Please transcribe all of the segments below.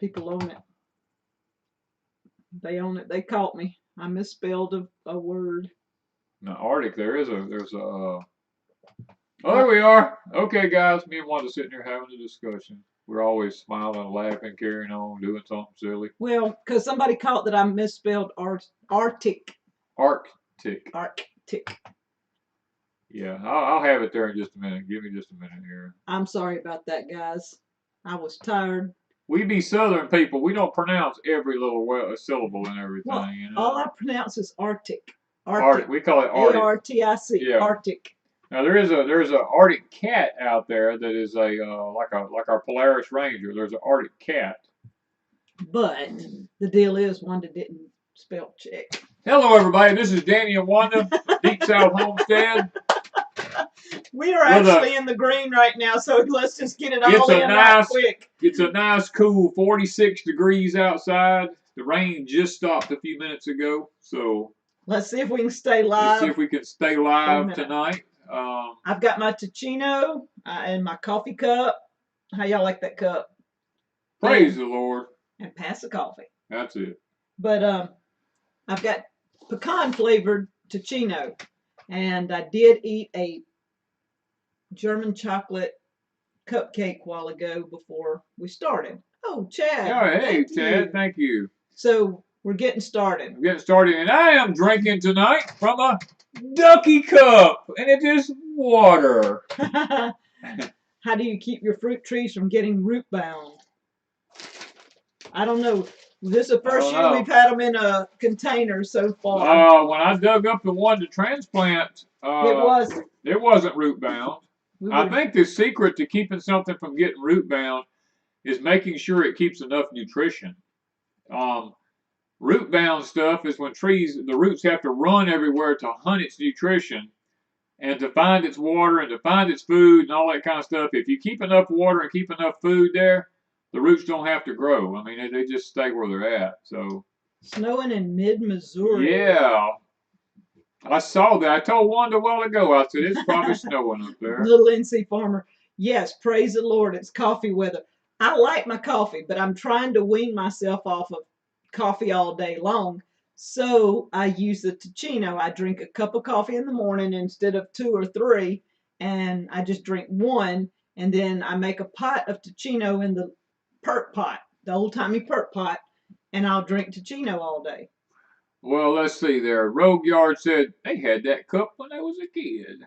People own it. They own it. They caught me. I misspelled a word. No, Arctic. There's a. Oh, there we are. Okay, guys. Me and Wanda sitting here having a discussion. We're always smiling, laughing, carrying on, doing something silly. Well, because somebody caught that I misspelled Arctic. Arctic. Arctic. Yeah, I'll have it there in just a minute. Give me just a minute here. I'm sorry about that, guys. I was tired. We be Southern people. We don't pronounce every little syllable and everything. Well, you know? all I pronounce is Arctic. Arctic. We call it Arctic. A-R-T-I-C. Yeah. Arctic. Now there's a Arctic cat out there that is a like our Polaris Ranger. There's an Arctic cat. But the deal is Wanda didn't spell check. Hello everybody, this is Danny and Wanda, Deep South Homestead. We are actually in the green right now, so let's just get it all in right quick. It's a nice, cool 46 degrees outside. The rain just stopped a few minutes ago, so let's see if we can stay live. Let's see if we can stay live tonight. I've got my Ticino and my coffee cup. How y'all like that cup? Praise the Lord. And pass the coffee. That's it. But I've got pecan flavored Ticino, and I did eat a German chocolate cupcake a while ago before we started. Oh, Chad. Oh, hey, Chad. Thank you. So we're getting started. We're getting started, and I am drinking tonight from a ducky cup, and it is water. How do you keep your fruit trees from getting root bound? I don't know. This is the first year we've had them in a container so far. When I dug up the one to transplant, it wasn't root bound. I think the secret to keeping something from getting root bound is making sure it keeps enough nutrition. Root bound stuff is when the roots have to run everywhere to hunt its nutrition and to find its water and to find its food and all that kind of stuff. If you keep enough water and keep enough food there, the roots don't have to grow. I mean, they just stay where they're at. So snowing in mid-Missouri. Yeah. I saw that. I told Wanda a while ago. I said, it's probably snowing up there. Little NC Farmer. Yes, praise the Lord. It's coffee weather. I like my coffee, but I'm trying to wean myself off of coffee all day long. So I use the Ticino. I drink a cup of coffee in the morning instead of 2 or 3. And I just drink 1. And then I make a pot of Ticino in the perk pot, the old-timey perk pot. And I'll drink Ticino all day. Well, let's see there. Rogue Yard said they had that cup when I was a kid.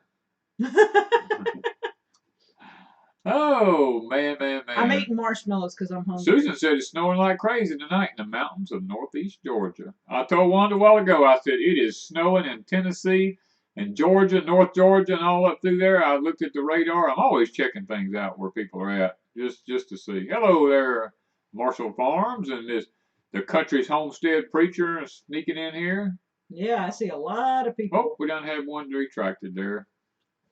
Oh, man. I'm eating marshmallows because I'm hungry. Susan said it's snowing like crazy tonight in the mountains of northeast Georgia. I told Wanda a while ago, I said it is snowing in Tennessee and Georgia, North Georgia, and all up through there. I looked at the radar. I'm always checking things out where people are at, just to see. Hello there, Marshall Farms, and the country's homestead preacher sneaking in here. Yeah, I see a lot of people. Oh, we done had one retracted there.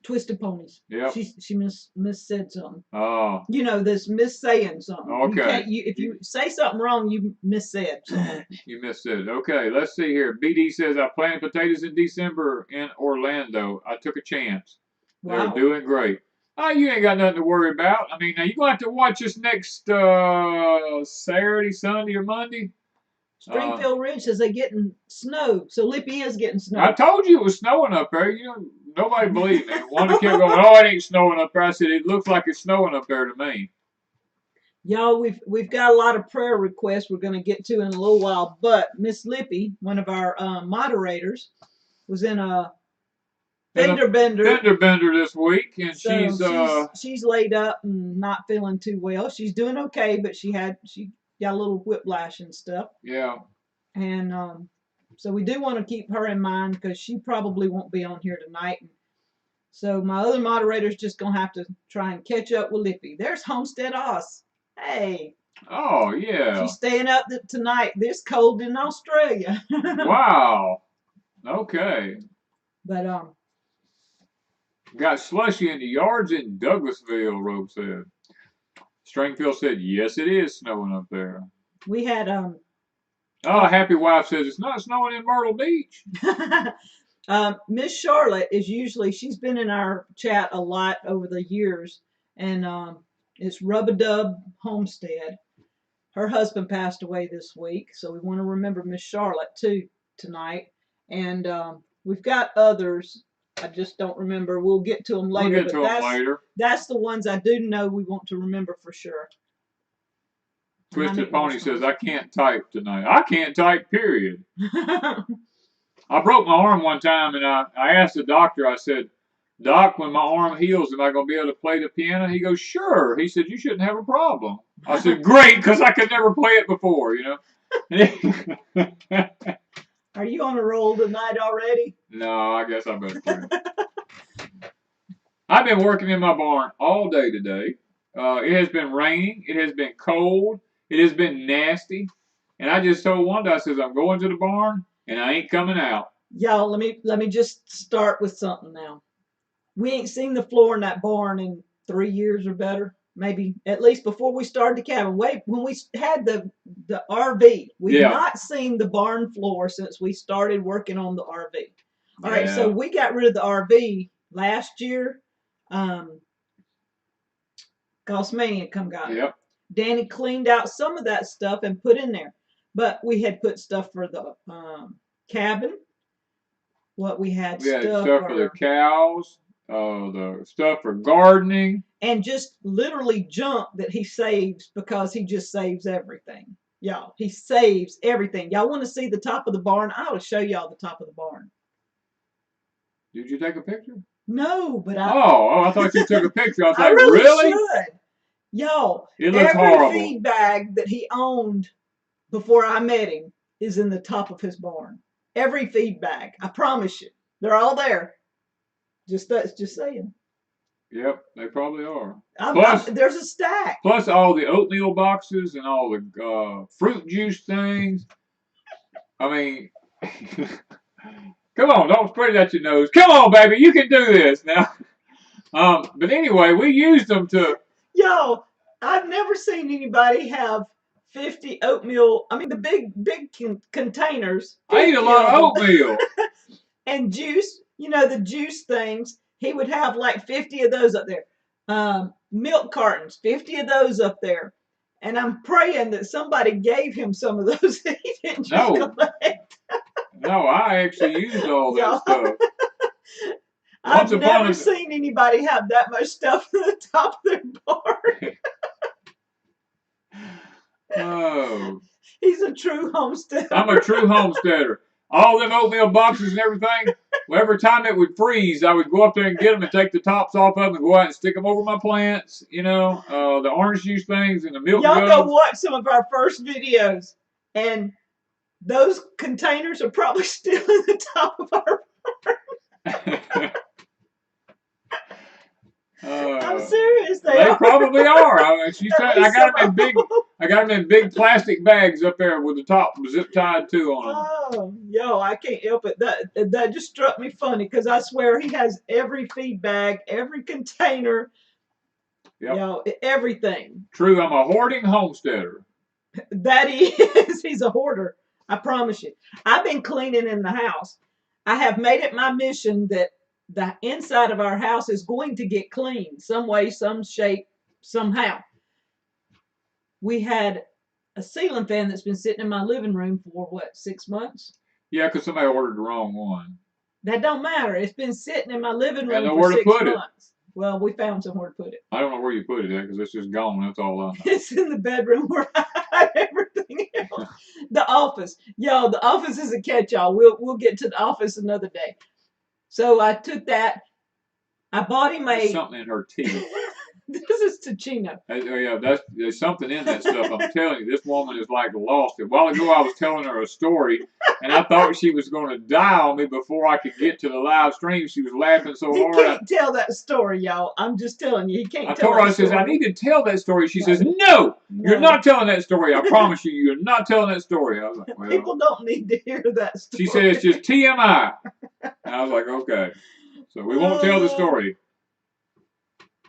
Twisted Ponies. Yeah. She missaid something. Oh. You know, this missaying something. Okay. If you say something wrong, you missaid something. You missaid. Okay, let's see here. BD says, I planted potatoes in December in Orlando. I took a chance. Wow. They're doing great. Oh, you ain't got nothing to worry about. I mean, now you're going to have to watch this next Saturday, Sunday, or Monday. Springfield Ridge says they're getting snow. So Lippy is getting snow. I told you it was snowing up there. You know, nobody believed me. Wanda kept going, oh, it ain't snowing up there. I said, it looks like it's snowing up there to me. Y'all, we've got a lot of prayer requests we're going to get to in a little while. But Miss Lippy, one of our moderators, was in a fender bender this week, and so she's laid up and not feeling too well. She's doing okay, but she got a little whiplash and stuff. Yeah. And so we do want to keep her in mind because she probably won't be on here tonight. So my other moderator's just going to have to try and catch up with Lippy. There's Homestead Oz. Hey. Oh, yeah. She's staying up tonight. This cold in Australia. Wow. Okay. But got slushy in the yards in Douglasville, Rogue said. Stringfield said, yes, it is snowing up there. We had Oh, Happy Wife says it's not snowing in Myrtle Beach. Miss Charlotte is she's been in our chat a lot over the years, and it's Rub-a-Dub Homestead. her husband passed away this week, so we want to remember Miss Charlotte too tonight. And we've got others. I just don't remember. We'll get to them later. We'll get to them later. That's the ones I do know we want to remember for sure. Twisted Pony says, I can't type tonight. I can't type, period. I broke my arm one time, and I asked the doctor, I said, Doc, when my arm heals, am I going to be able to play the piano? He goes, sure. He said, you shouldn't have a problem. I said, great, because I could never play it before, you know. Are you on a roll tonight already? No, I guess I better quit. I've been working in my barn all day today. It has been raining. It has been cold. It has been nasty. And I just told Wanda, I says, I'm going to the barn, and I ain't coming out. Y'all, let me just start with something now. We ain't seen the floor in that barn in 3 years or better. Maybe at least before we started the cabin. Wait, when we had the RV, we've not seen the barn floor since we started working on the RV. All right, so we got rid of the RV last year. Cosmania come got it. Danny cleaned out some of that stuff and put in there. But we had put stuff for the cabin. We had stuff for the cows. The stuff for gardening. And just literally junk that he saves because he just saves everything. Y'all, he saves everything. Y'all want to see the top of the barn? I will show y'all the top of the barn. Did you take a picture? No, but I... Oh, I thought you took a picture. I was I like, really? Should. Y'all, it looks horrible. Every feed bag that he owned before I met him is in the top of his barn. Every feed bag. I promise you. They're all there. Just saying. Yep, they probably are. There's a stack. Plus all the oatmeal boxes and all the fruit juice things. I mean, come on, don't spread it at your nose. Come on, baby, you can do this now. But anyway, we used them to... Yo, I've never seen anybody have 50 oatmeal. I mean, the big containers. I eat a lot of oatmeal. And juice. You know, the juice things, he would have like 50 of those up there. Milk cartons, 50 of those up there. And I'm praying that somebody gave him some of those that he didn't just collect. No, I actually used all that stuff. I've never seen anybody have that much stuff at the top of their barn. Oh. He's a true homesteader. I'm a true homesteader. All them oatmeal boxes and everything, every time it would freeze, I would go up there and get them and take the tops off of them and go out and stick them over my plants, you know, the orange juice things and the milk jugs. Y'all go watch some of our first videos, and those containers are probably still in the top of our barn. I'm serious. They probably are. I mean, she's trying, I got them in big plastic bags up there with the top zip tied too on them. Oh, yo, I can't help it. That just struck me funny because I swear he has every feed bag, every container, yo, everything. True, I'm a hoarding homesteader. That he is. He's a hoarder. I promise you. I've been cleaning in the house. I have made it my mission that the inside of our house is going to get clean some way, some shape, somehow. We had a ceiling fan that's been sitting in my living room for, what, 6 months? Yeah, because somebody ordered the wrong one. That don't matter. It's been sitting in my living room for 6 months. Well, we found somewhere to put it. I don't know where you put it at because it's just gone. That's all I know. It's in the bedroom where I had everything else. The office. Yo, the office is a catch-all. We'll get to the office another day. So I took that. I bought him There's something in her teeth. This is Tachino. Yeah, there's something in that stuff. I'm telling you, this woman is like lost. A while ago, I was telling her a story, and I thought she was going to die on me before I could get to the live stream. She was laughing so hard. He can't tell that story, y'all. I'm just telling you, he can't tell that story. I told her, I says, I need to tell that story. She says, no, you're not telling that story. I promise you, you're not telling that story. I was like, well. People don't need to hear that story. She said, it's just TMI. And I was like, okay. So we won't tell the story.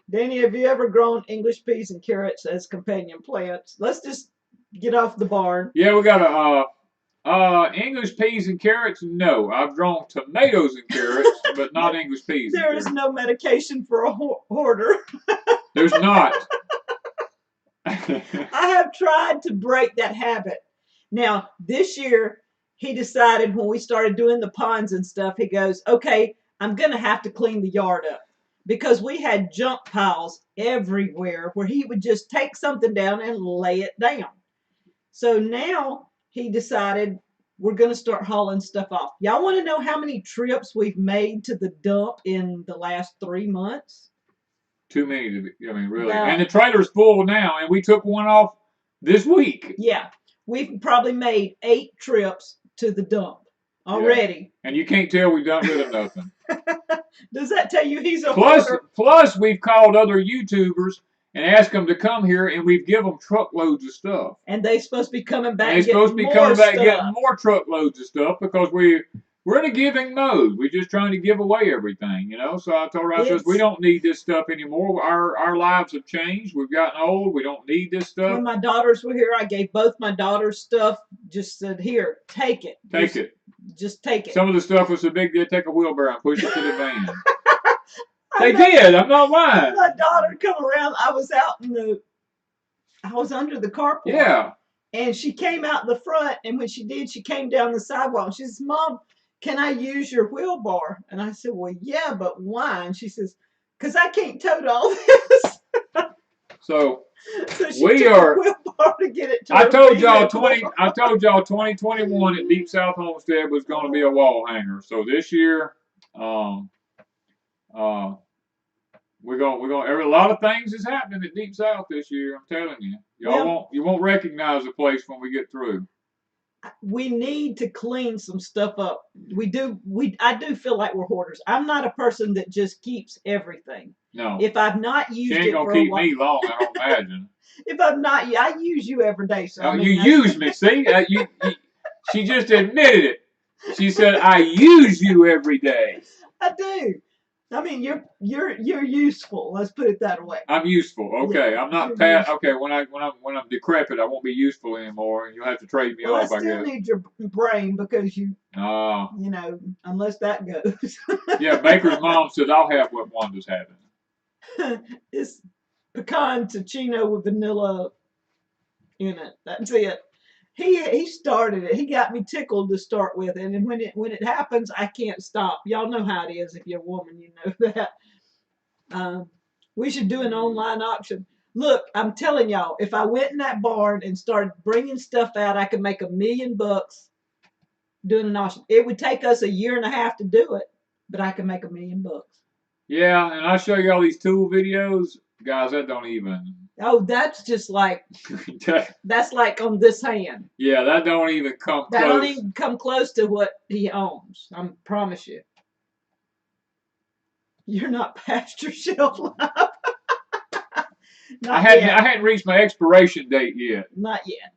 Danny, have you ever grown English peas and carrots as companion plants? Let's just get off the barn. Yeah, we got English peas and carrots. No, I've grown tomatoes and carrots, but not English peas. There is no medication for a hoarder. There's not. I have tried to break that habit. Now, this year, he decided when we started doing the ponds and stuff, he goes, okay, I'm going to have to clean the yard up because we had junk piles everywhere where he would just take something down and lay it down. So now he decided we're going to start hauling stuff off. Y'all want to know how many trips we've made to the dump in the last 3 months? Too many to be, I mean, really. About, and the trailer's full now, and we took one off this week. Yeah. We've probably made 8 trips to the dump already. Yeah. And you can't tell we've done rid of nothing. Does that tell you he's a hoarder? Plus, we've called other YouTubers and asked them to come here, and we've given them truckloads of stuff. And they're supposed to be coming back. And they're supposed to be coming back getting more truckloads of stuff because we're in a giving mode. We're just trying to give away everything, you know. So I told her, I said, we don't need this stuff anymore. Our lives have changed. We've gotten old. We don't need this stuff. When my daughters were here, I gave both my daughters stuff. Just said, here, take it. Just take it. Some of the stuff was so big they'd take a wheelbarrow and push it to the van. They did. I'm not lying. My daughter come around. I was under the carport. Yeah. And she came out the front, and when she did, she came down the sidewalk. She says, Mom, can I use your wheelbarrow? And I said, well, yeah, but why? And she says, because I can't tote all this. So she took a wheelbarrow to get it to I told y'all 2021 at Deep South Homestead was going to be a wall hanger. So this year, we're going a lot of things is happening at Deep South this year. I'm telling you, you won't recognize the place when we get through. We need to clean some stuff up. I do feel like we're hoarders. I'm not a person that just keeps everything. No. If I've not used it, she ain't gonna keep me long. I don't imagine. If I'm not, I use you every day. So you use me. See, she just admitted it. She said, "I use you every day." I do. I mean, you're useful. Let's put it that way. I'm useful. Okay, yeah, I'm not past. Okay, when I'm decrepit, I won't be useful anymore, and you'll have to trade me off. I still need your brain because you know, unless that goes. Yeah, Baker's mom said I'll have what Wanda's having. It's pecan tocino with vanilla in it. That's it. He started it. He got me tickled to start with it, and when it happens, I can't stop. Y'all know how it is. If you're a woman, you know that. We should do an online auction. Look, I'm telling y'all, if I went in that barn and started bringing stuff out, I could make $1 million doing an auction. It would take us 1.5 years to do it, but I could make $1 million. Yeah, and I'll show you all these tool videos, guys. That don't even. Oh, that's just like, that's like on this hand. Yeah, that don't even come close. That don't even come close to what he owns. I promise you. You're not past your shelf life. I hadn't reached my expiration date yet. Not yet.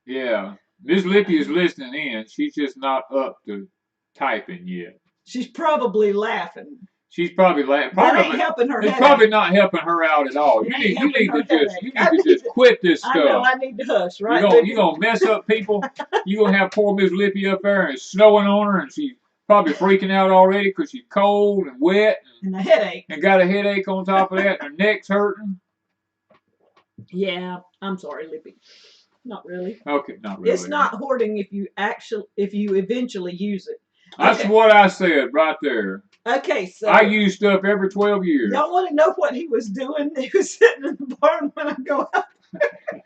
Yeah. Miss Lippy is listening in. She's just not up to typing yet. She's probably laughing. She's probably laughing. That ain't helping her. It's probably not helping her out at all. You need to just quit this stuff. I know. I need to hush, right? You're gonna mess up people. You're gonna have poor Miss Lippy up there and it's snowing on her, and she's probably freaking out already because she's cold and wet and a headache. And got a headache on top of that, and her neck's hurting. Yeah, I'm sorry, Lippy. Not really. Okay, not really. It's not hoarding if you eventually use it. That's what I said right there. Okay, so I use stuff every 12 years. Y'all want to know what he was doing? He was sitting in the barn when I go out there.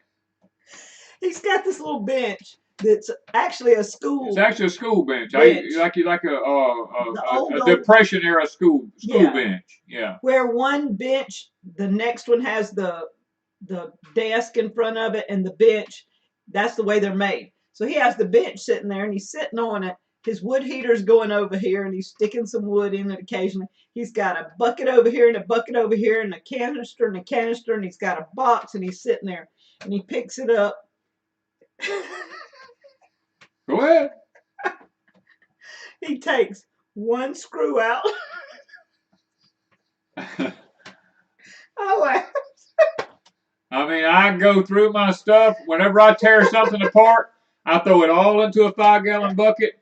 He's got this little bench that's actually a school. It's actually a school bench. Like a Depression era school bench. Yeah. Where one bench, the next one has the desk in front of it, and the bench. That's the way they're made. So he has the bench sitting there, and he's sitting on it. His wood heater's going over here, and he's sticking some wood in it occasionally. He's got a bucket over here and a bucket over here and a canister, and he's got a box, and he's sitting there, and he picks it up. Go ahead. He takes one screw out. Oh, I mean, I go through my stuff. Whenever I tear something apart, I throw it all into a 5-gallon bucket.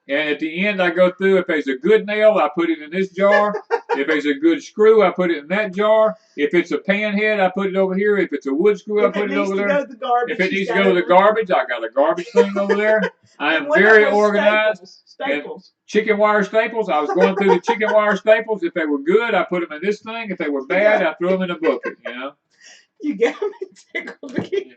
And at the end, I go through. If there's a good nail, I put it in this jar. If it's a good screw, I put it in that jar. If it's a pan head, I put it over here. If it's a wood screw, I put it over there. If it needs to go to the garbage, if it needs to go to the garbage, I got a garbage thing over there. I am And when it very was organized. Staples. Chicken wire staples. I was going through the chicken wire staples. If they were good, I put them in this thing. If they were bad, I threw them in a bucket. You know. You got me tickled again.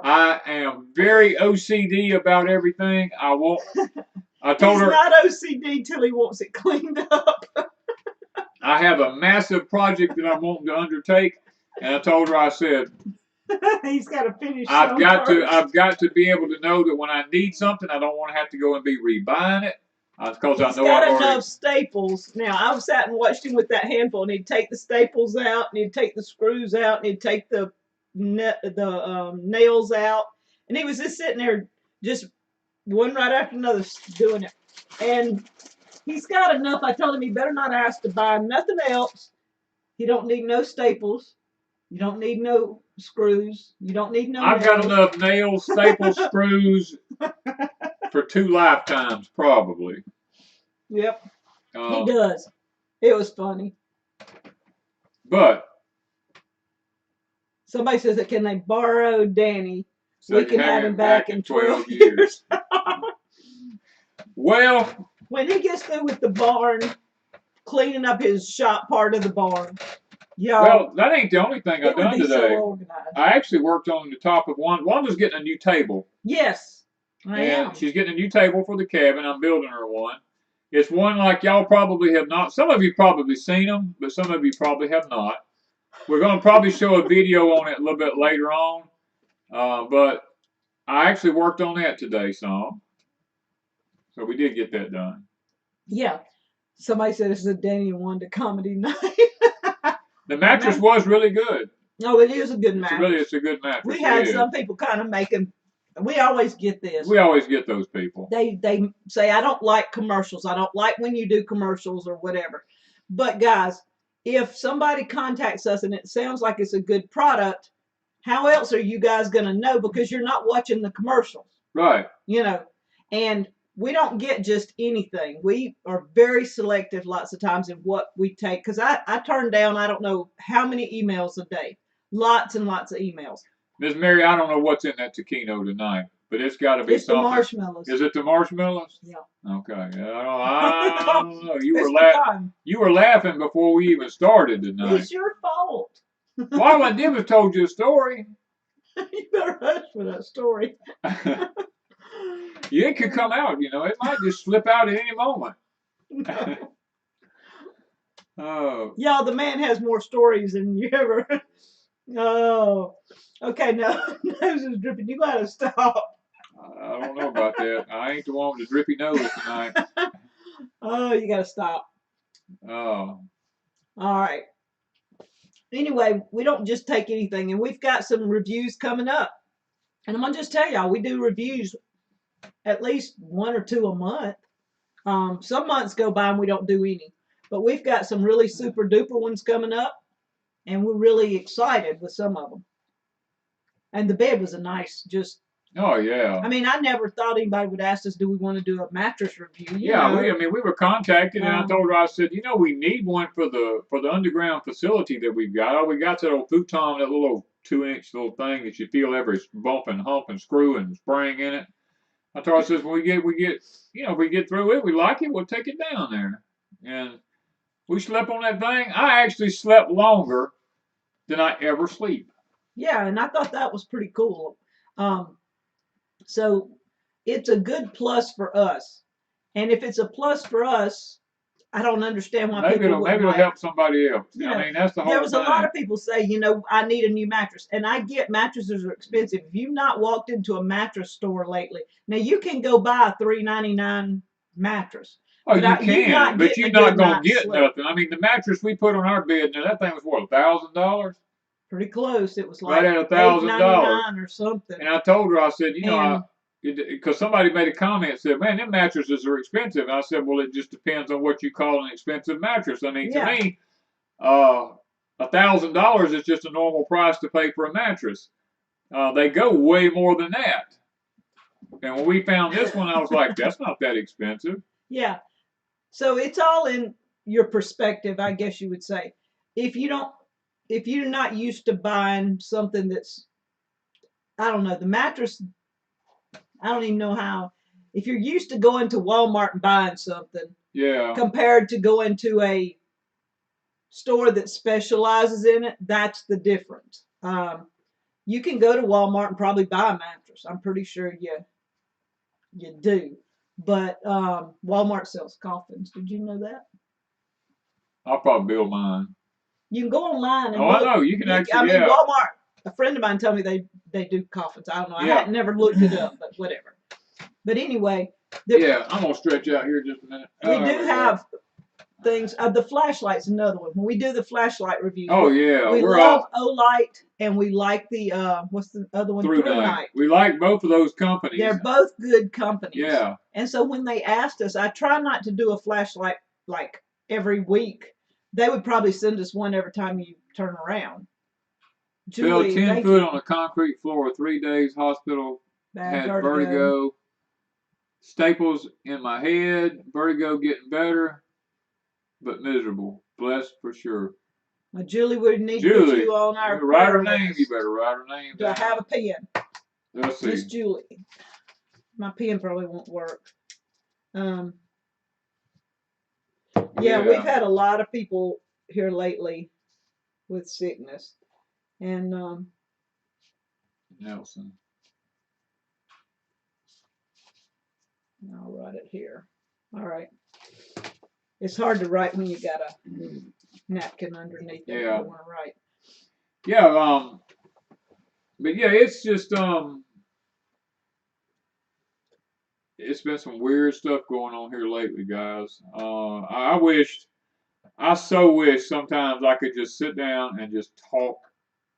I am very OCD about everything. I told her. He's not OCD till he wants it cleaned up. I have a massive project that I'm wanting to undertake, and I told her, I said, he's got to finish. I've got to be able to know that when I need something, I don't want to have to go and be rebuying it. Because I know got enough staples. Now I've sat and watched him with that handful, and he'd take the staples out, and he'd take the screws out, and he'd take the nails out, and he was just sitting there, just one right after another, doing it. And he's got enough. I told him he better not ask to buy nothing else. He don't need no staples. You don't need no screws. You don't need no. I've got enough nails, staples, screws for 2 lifetimes, probably. Yep. He does. It was funny. But somebody says that, can they borrow Danny? So we can have him back in 12 years. Well, when he gets through with the barn, cleaning up his shop part of the barn. Yeah. Well, that ain't the only thing I've done today. So I actually worked on the top of Wanda's getting a new table. Yes, I am. She's getting a new table for the cabin. I'm building her one. It's one like y'all probably have not. Some of you probably seen them, but some of you probably have not. We're going to probably show a video on it a little bit later on. But I actually worked on that today some. So we did get that done. Yeah. Somebody said this is a Danny and Wanda comedy night. The mattress was really good. No, it is a good mattress. It's a good mattress. We had some people kind of making. We always get this. We always get those people. They say, I don't like commercials. I don't like when you do commercials or whatever. But guys, if somebody contacts us and it sounds like it's a good product, how else are you guys going to know? Because you're not watching the commercials. Right. You know, and we don't get just anything. We are very selective lots of times in what we take. Because I turn down, I don't know how many emails a day. Lots and lots of emails. Miss Mary, I don't know what's in that taquino tonight, but it's got to be something. It's the marshmallows. Is it the marshmallows? Yeah. Okay. I don't know. You were laughing before we even started tonight. It's your fault. Well, all I did was told you a story. You better hush for that story. It could come out, you know. It might just slip out at any moment. No. Oh. Y'all, the man has more stories than you ever. Oh. Okay, no. Nose is dripping. You gotta stop. I don't know about that. I ain't the one with the drippy nose tonight. Oh, you gotta stop. Oh. All right. Anyway, we don't just take anything, and we've got some reviews coming up. And I'm gonna just tell y'all, we do reviews at least 1 or 2 a month. Some months go by and we don't do any, but we've got some really super duper ones coming up, and we're really excited with some of them. And the bed was a nice, just. Oh yeah. I mean, I never thought anybody would ask us, do we want to do a mattress review? Yeah, we were contacted, and I told her, I said, you know, we need one for the underground facility that we've got. Oh, we got that old futon, that little 2-inch little thing that you feel every bump and hump and screw and spring in it. I told her, I says, when we get, you know, if we get through it, we like it, we'll take it down there. And we slept on that thing. I actually slept longer than I ever sleep. Yeah, and I thought that was pretty cool. So it's a good plus for us. And if it's a plus for us, I don't understand why maybe it'll help somebody else. You know, I mean, that's the whole thing. There was a lot of people say, you know, I need a new mattress. And I get mattresses are expensive. If you've not walked into a mattress store lately, now you can go buy a $3.99 mattress. Oh, you can, but you're not going to get nothing. I mean, the mattress we put on our bed, now that thing was what, $1,000? Pretty close. It was like right at $1,000 or something. And I told her, I said, you know, because somebody made a comment, said, man, them mattresses are expensive. And I said, well, it just depends on what you call an expensive mattress. I mean, to me, $1,000 is just a normal price to pay for a mattress. They go way more than that. And when we found this one, I was like, that's not that expensive. Yeah. So it's all in your perspective, I guess you would say. If you're not used to buying something that's, I don't know, the mattress, I don't even know how. If you're used to going to Walmart and buying something, Yeah. compared to going to a store that specializes in it, that's the difference. You can go to Walmart and probably buy a mattress. I'm pretty sure you do. But Walmart sells coffins. Did you know that? I'll probably build mine. You can go online and Oh, look. I know. You can actually. I mean, Yeah. Walmart. A friend of mine told me they do coffins. I don't know. I Yeah. hadn't never looked it up, but whatever. But anyway. Yeah, I'm gonna stretch out here just a minute. We do have things. The flashlight's another one. When we do the flashlight reviews. Oh yeah, we we're love all Olight, and we like the what's the other one? Through Night. We like both of those companies. They're both good companies. Yeah. And so when they asked us, I try not to do a flashlight like every week. They would probably send us one every time you turn around. Julie, fell 10 foot on a concrete floor, 3 days hospital, had vertigo. Staples in my head, vertigo getting better, but miserable. Blessed for sure. Well, Julie, we need to put you on our write her name. You better write her name. Do I have a pen? Let's see. Miss Julie. My pen probably won't work. Yeah, we've had a lot of people here lately with sickness. And Nelson. I'll write it here. All right. It's hard to write when you got a napkin underneath it. Yeah. You want to write. Yeah. But yeah, it's just it's been some weird stuff going on here lately, guys. I so wish sometimes I could just sit down and just talk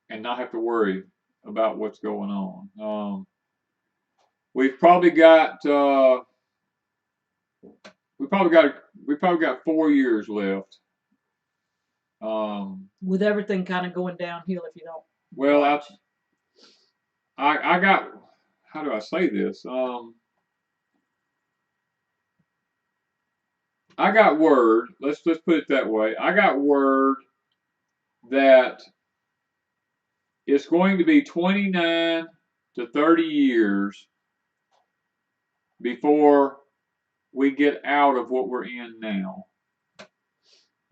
and not have to worry about what's going on. We've probably got 4 years left. With everything kind of going downhill if you don't. Well, I got, how do I say this? I got word, let's put it that way. I got word that it's going to be 29 to 30 years before we get out of what we're in now.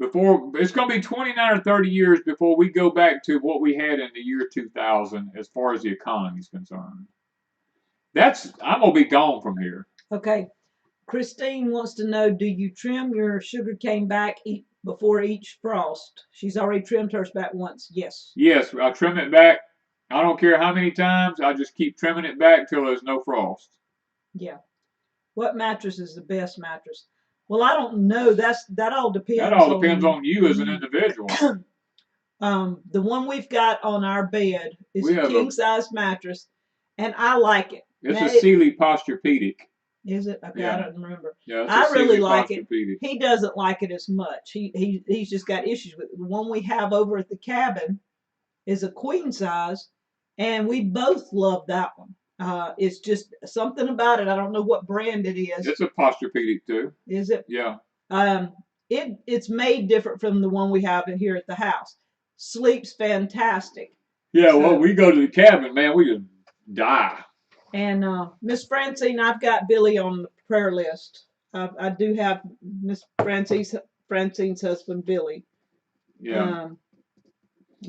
It's going to be 29 or 30 years before we go back to what we had in the year 2000 as far as the economy is concerned. I'm going to be gone from here. Okay. Christine wants to know, do you trim your sugar cane back before each frost? She's already trimmed hers back once. Yes. Yes, I trim it back. I don't care how many times. I just keep trimming it back till there's no frost. Yeah. What mattress is the best mattress? Well, I don't know. That all depends. That all depends on you as an individual. The one we've got on our bed is a king size mattress, and I like it. It's a Sealy Posturepedic. Is it? Okay, yeah. I don't remember. Yeah, I really like it. He doesn't like it as much. He's just got issues with it. The one we have over at the cabin is a queen size, and we both love that one. It's just something about it. I don't know what brand it is. It's a Posturepedic too. Is it? Yeah. It's made different from the one we have here at the house. Sleeps fantastic. Yeah, so, well, we go to the cabin, man, we just die. And Miss Francine, I've got Billy on the prayer list. I do have Miss Francine's husband, Billy. Yeah.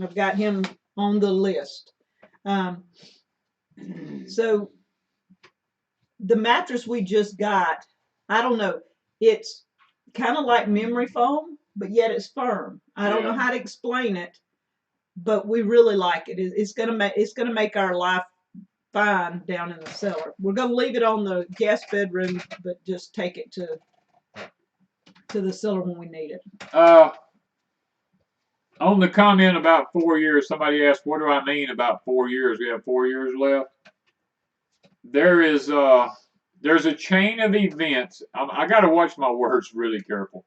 I've got him on the list. So the mattress we just got, I don't know. It's kind of like memory foam, but yet it's firm. I don't know how to explain it, but we really like it. It's gonna make our life fine down in the cellar. We're gonna leave it on the guest bedroom, but just take it to the cellar when we need it. On the comment about 4 years, somebody asked, what do I mean about 4 years? We have 4 years left. There's a chain of events. I got to watch my words really careful.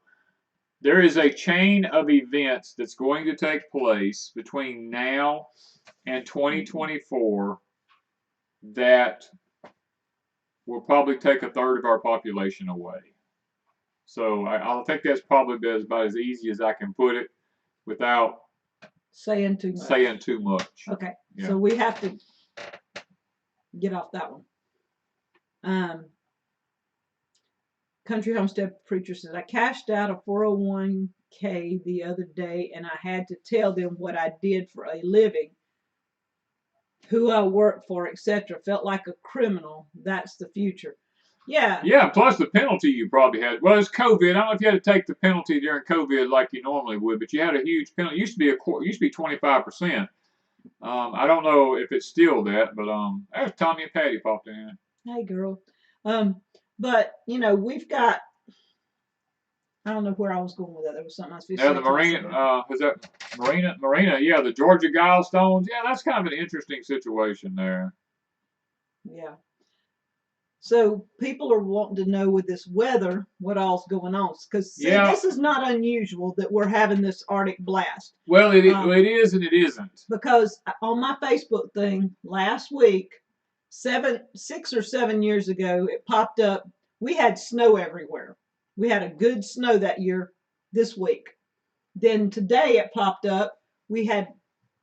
There is a chain of events that's going to take place between now and 2024 that will probably take a third of our population away. So I think that's probably about as easy as I can put it without saying too much. saying too much. Okay, Yeah. so we have to get off that one. Country Homestead Preacher says, I cashed out a 401k the other day and I had to tell them what I did for a living, who I worked for, etc. Felt like a criminal. That's the future. Yeah. Yeah, plus the penalty you probably had. Well, it's COVID. I don't know if you had to take the penalty during COVID like you normally would, but you had a huge penalty. It used to be 25%. I don't know if it's still that, but there's Tommy and Patty popped in. Hey, girl. But you know, we've got. I don't know where I was going with that. There was something I was. Yeah, the Marina. Is that Marina? Yeah, the Georgia Guilestones. Yeah, that's kind of an interesting situation there. Yeah. So people are wanting to know with this weather what all's going on, because this is not unusual that we're having this Arctic blast. Well, it is and it isn't. Because on my Facebook thing last week, 6 or 7 years ago, it popped up. We had snow everywhere. We had a good snow that year. This week, then today it popped up. We had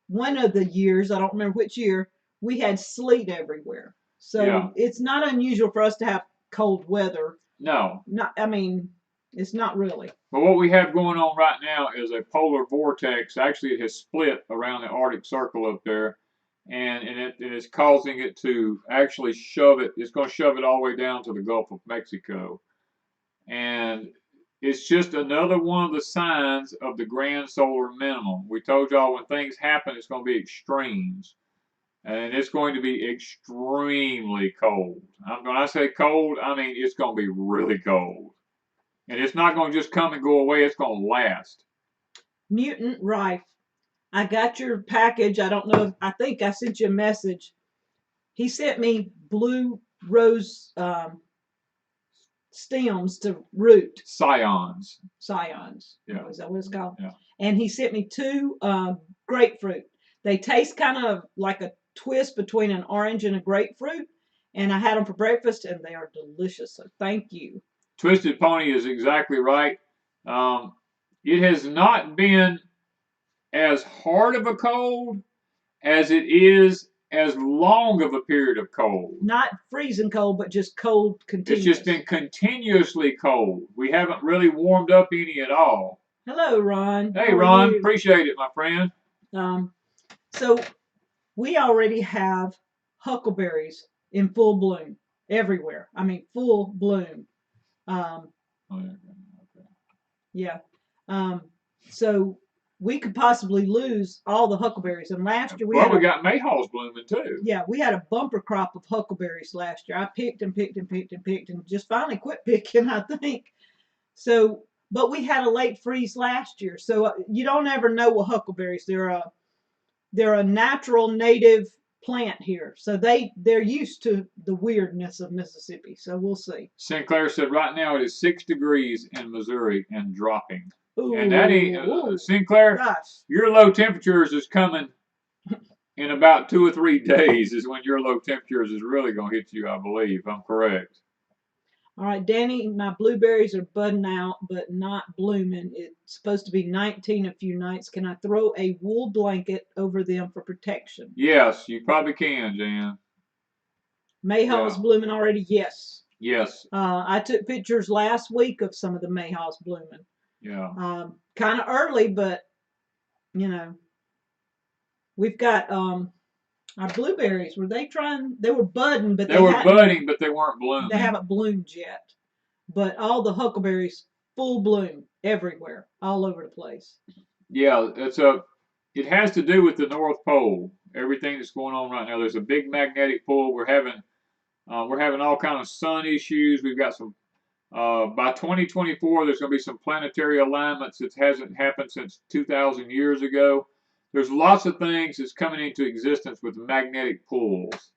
one of the years, I don't remember which year, we had sleet everywhere. So it's not unusual for us to have cold weather. No. I mean, it's not really. But what we have going on right now is a polar vortex. Actually, it has split around the Arctic Circle up there, and it is causing it to actually shove it. It's going to shove it all the way down to the Gulf of Mexico. And it's just another one of the signs of the grand solar minimum. We told y'all when things happen, it's going to be extremes. And it's going to be extremely cold. When I say cold, I mean it's going to be really cold. And it's not going to just come and go away. It's going to last. Mutant Rife. I got your package. I don't know. I think I sent you a message. He sent me blue rose stems to root. Scions. Yeah. Is that what it's called? Yeah. And he sent me 2 grapefruit. They taste kind of like a twist between an orange and a grapefruit. And I had them for breakfast, and they are delicious. So thank you. Twisted Pony is exactly right. It has not been as hard of a cold as it is as long of a period of cold. Not freezing cold, but just cold continuous. It's just been continuously cold. We haven't really warmed up any at all. Hello, Ron. Hey, Ron. Appreciate it, my friend. So we already have huckleberries in full bloom everywhere. I mean, full bloom. Yeah. So we could possibly lose all the huckleberries. And last year we got mayhaws blooming too. Yeah, we had a bumper crop of huckleberries last year. I picked and picked and picked and picked and just finally quit picking, I think. So, but we had a late freeze last year. So you don't ever know with huckleberries. They're a natural native plant here. So they're used to the weirdness of Mississippi. So we'll see. Sinclair said right now it is 6 degrees in Missouri and dropping. Ooh, and that ain't Sinclair. Gosh. Your low temperatures is coming in about 2 or 3 days is when your low temperatures is really going to hit you, I believe. I'm correct. All right, Danny, my blueberries are budding out but not blooming. It's supposed to be 19 a few nights. Can I throw a wool blanket over them for protection? Yes, you probably can, Jan. Mayhaws blooming already? Yes. Yes. I took pictures last week of some of the mayhaws blooming. Yeah. Kind of early, but you know, we've got our blueberries. Were they trying? They were budding, but they were budding, but they weren't blooming. They haven't bloomed yet. But all the huckleberries, full bloom everywhere, all over the place. Yeah, it has to do with the North Pole. Everything that's going on right now. There's a big magnetic pull. We're having all kind of sun issues. We've got some. By 2024, there's going to be some planetary alignments that hasn't happened since 2,000 years ago. There's lots of things that's coming into existence with magnetic pulls.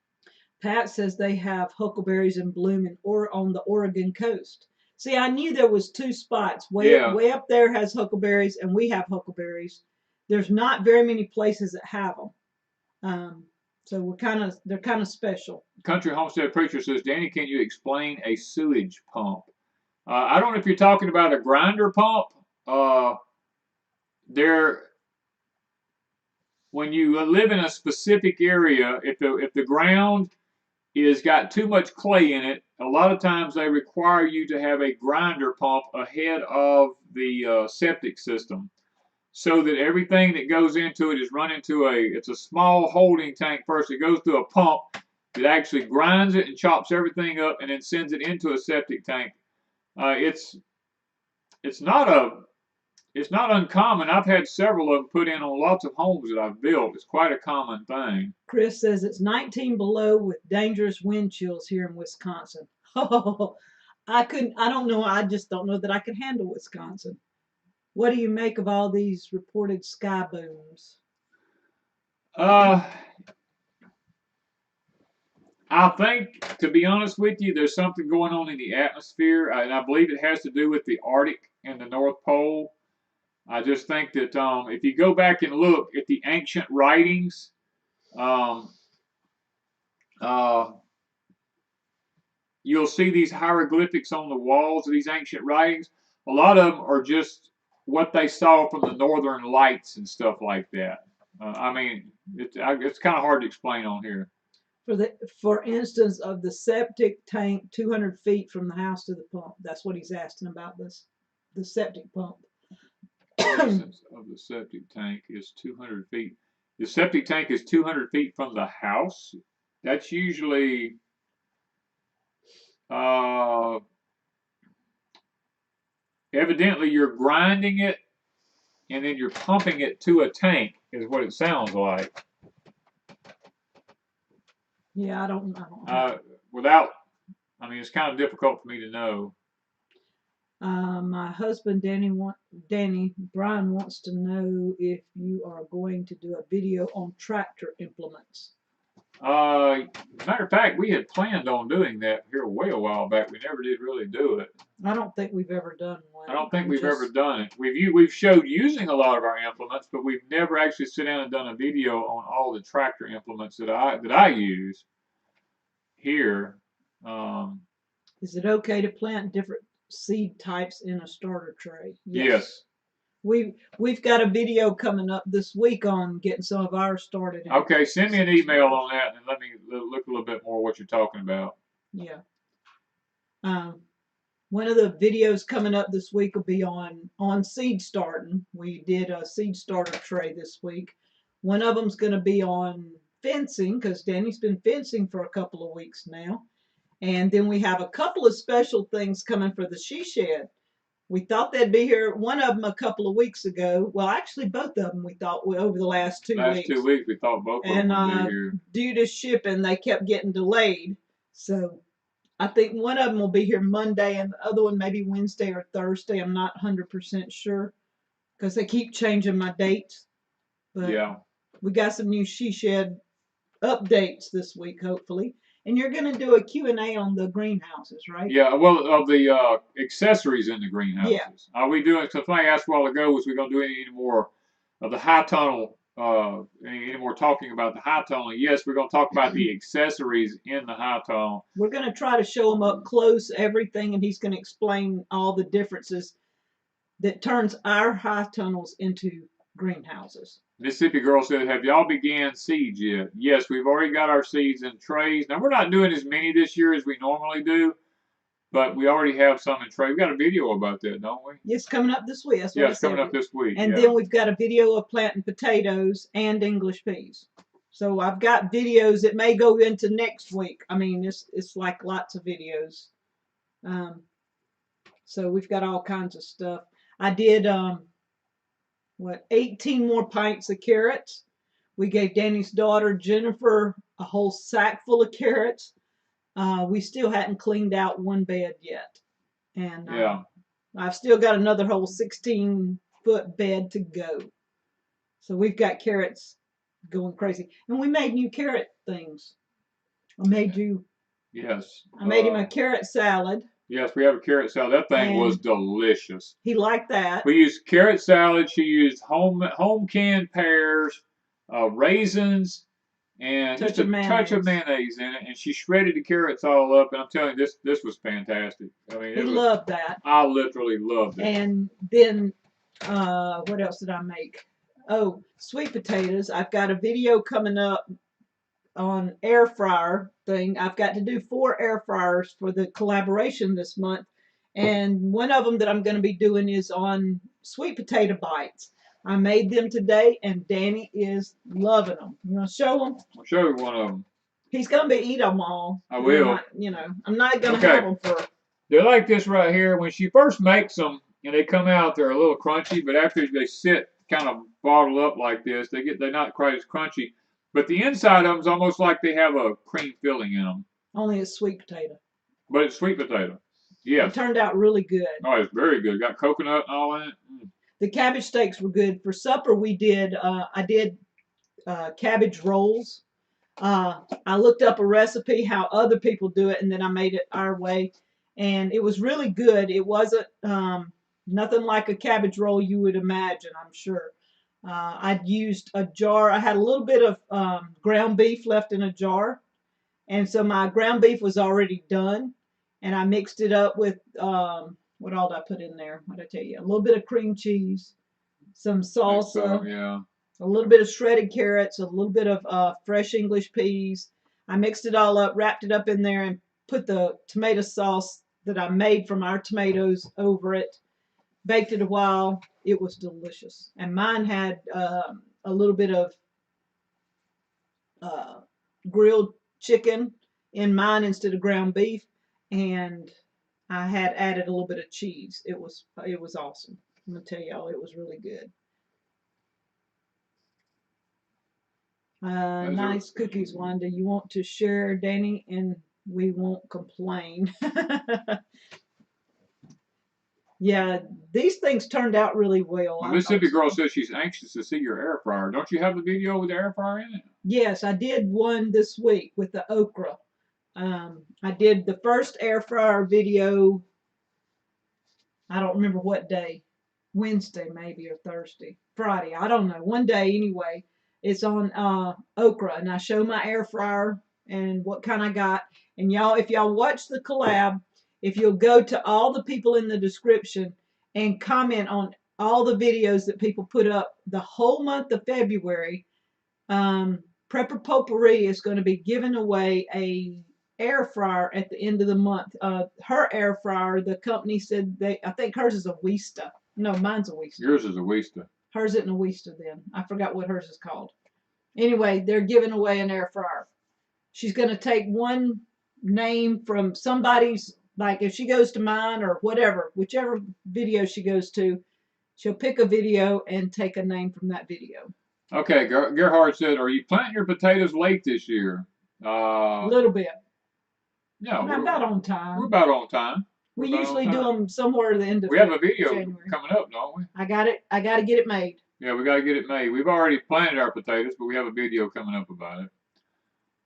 Pat says they have huckleberries in bloom on the Oregon coast. See, I knew there was 2 spots. Way up there has huckleberries, and we have huckleberries. There's not very many places that have them. So they're kind of special. Country Homestead Preacher says, Danny, can you explain a sewage pump? I don't know if you're talking about a grinder pump. There, when you live in a specific area, if the ground is got too much clay in it, a lot of times they require you to have a grinder pump ahead of the septic system, so that everything that goes into it is run into it's a small holding tank first. It goes through a pump that actually grinds it and chops everything up and then sends it into a septic tank. It's not it's not uncommon. I've had several of them put in on lots of homes that I've built. It's quite a common thing. Chris says it's 19 below with dangerous wind chills here in Wisconsin. Oh, I couldn't, I don't know. I just don't know that I could handle Wisconsin. What do you make of all these reported sky booms? Uh, I think, to be honest with you, there's something going on in the atmosphere, and I believe it has to do with the Arctic and the North Pole. I just think that if you go back and look at the ancient writings, um, uh, you'll see these hieroglyphics on the walls of these ancient writings. A lot of them are just what they saw from the northern lights and stuff like that. I mean, it's kind of hard to explain on here. For instance, of the septic tank 200 feet from the house to the pump. That's what he's asking about the septic pump. For instance, of the septic tank is 200 feet. The septic tank is 200 feet from the house. That's usually evidently you're grinding it and then you're pumping it to a tank, is what it sounds like. Yeah, I don't know. I mean, it's kind of difficult for me to know. My husband Brian wants to know if you are going to do a video on tractor implements. Matter of fact, we had planned on doing that here way a while back. We never did really do it. I don't think we've ever done one. I don't think we've ever done it. We've showed using a lot of our implements, but we've never actually sit down and done a video on all the tractor implements that I use here. Is it okay to plant different seed types in a starter tray? Yes. We've got a video coming up this week on getting some of ours started. Okay, send me an email on that and let me look a little bit more what you're talking about. Yeah. One of the videos coming up this week will be on seed starting. We did a seed starter tray this week. One of them's going to be on fencing because Danny's been fencing for a couple of weeks now. And then we have a couple of special things coming for the she shed. We thought they'd be here, one of them a couple of weeks ago. Well, actually, both of them we thought over the last 2 weeks. Last 2 weeks we thought both of them would be here. Due to shipping, they kept getting delayed. So I think one of them will be here Monday and the other one maybe Wednesday or Thursday. I'm not 100% sure because they keep changing my dates. But yeah, we got some new she shed updates this week, hopefully. And you're going to do a Q&A on the greenhouses, right? Yeah, well, of the accessories in the greenhouses. Yeah. Are we doing, somebody asked a while ago, was we going to do any more of the high tunnel, any more talking about the high tunnel? Yes, we're going to talk about the accessories in the high tunnel. We're going to try to show them up close, everything, and he's going to explain all the differences that turns our high tunnels into greenhouses. Mississippi Girl said, have y'all began seeds yet? Yes, we've already got our seeds in trays. Now, we're not doing as many this year as we normally do, but we already have some in trays. We've got a video about that, don't we? It's coming up this week. Yeah, it's coming up this week. And then we've got a video of planting potatoes and English peas. So I've got videos. It may go into next week. I mean, it's like lots of videos. So we've got all kinds of stuff. I did 18 more pints of carrots. We gave Danny's daughter Jennifer a whole sack full of carrots. We still hadn't cleaned out one bed yet, and I've still got another whole 16-foot bed to go. So we've got carrots going crazy, and we made new carrot things. I made you. Yes. I made him a carrot salad. Yes, we have a carrot salad. That thing was delicious. He liked that. We used carrot salad. She used home canned pears, raisins, and Touch just a of touch of mayonnaise. mayonnaise in it, and she shredded the carrots all up. And I'm telling you, this was fantastic. I mean, He it was. loved that. I literally loved it. And then, what else did I make? Oh, sweet potatoes. I've got a video coming up on air fryer thing. I've got to do 4 air fryers for the collaboration this month. And one of them that I'm going to be doing is on sweet potato bites. I made them today, and Danny is loving them. You want to show them? I'll show you one of them. He's going to be eat them all. I will. I'm not going to have them for. They're like this right here. When she first makes them and they come out, they're a little crunchy, but after they sit kind of bottled up like this, they're not quite as crunchy. But the inside of them's almost like they have a cream filling in them. Only it's sweet potato. But it's sweet potato. Yes. It turned out really good. Oh, it's very good. Got coconut and all in it. The cabbage steaks were good. For supper, I did cabbage rolls. I looked up a recipe, how other people do it, and then I made it our way. And it was really good. It wasn't nothing like a cabbage roll you would imagine, I'm sure. I'd used a jar. I had a little bit of ground beef left in a jar. And so my ground beef was already done. And I mixed it up with, what all did I put in there? What did I tell you? A little bit of cream cheese, some salsa. So, yeah. A little bit of shredded carrots, a little bit of fresh English peas. I mixed it all up, wrapped it up in there, and put the tomato sauce that I made from our tomatoes over it. Baked it a while. It was delicious. And mine had a little bit of grilled chicken in mine instead of ground beef, and I had added a little bit of cheese. It was awesome. I'm gonna tell y'all, it was really good. Nice cookies, Wanda. You want to share, Danny, and we won't complain. Yeah, these things turned out really well. Mississippi girl says she's anxious to see your air fryer. Don't you have the video with the air fryer in it? Yes, I did one this week with the okra. I did the first air fryer video. I don't remember what day. Wednesday maybe, or Thursday. Friday. I don't know. One day anyway. It's on okra, and I show my air fryer and what kind I got. And y'all, if y'all watch the collab, if you'll go to all the people in the description and comment on all the videos that people put up the whole month of February, Prepper Potpourri is going to be giving away a air fryer at the end of the month. Her air fryer, the company said I think hers is a Wista. No, mine's a Wista. Yours is a Wista. Hers isn't a Wista then. I forgot what hers is called. Anyway, they're giving away an air fryer. She's going to take one name from somebody's, like if she goes to mine or whatever, whichever video she goes to, she'll pick a video and take a name from that video. Okay, Gerhard said, are you planting your potatoes late this year? A little bit. No. We're about on time. We're about on time. We usually do them somewhere at the end of January. We have a video January. coming up, don't we? I got to get it made. Yeah, we got to get it made. We've already planted our potatoes, but we have a video coming up about it.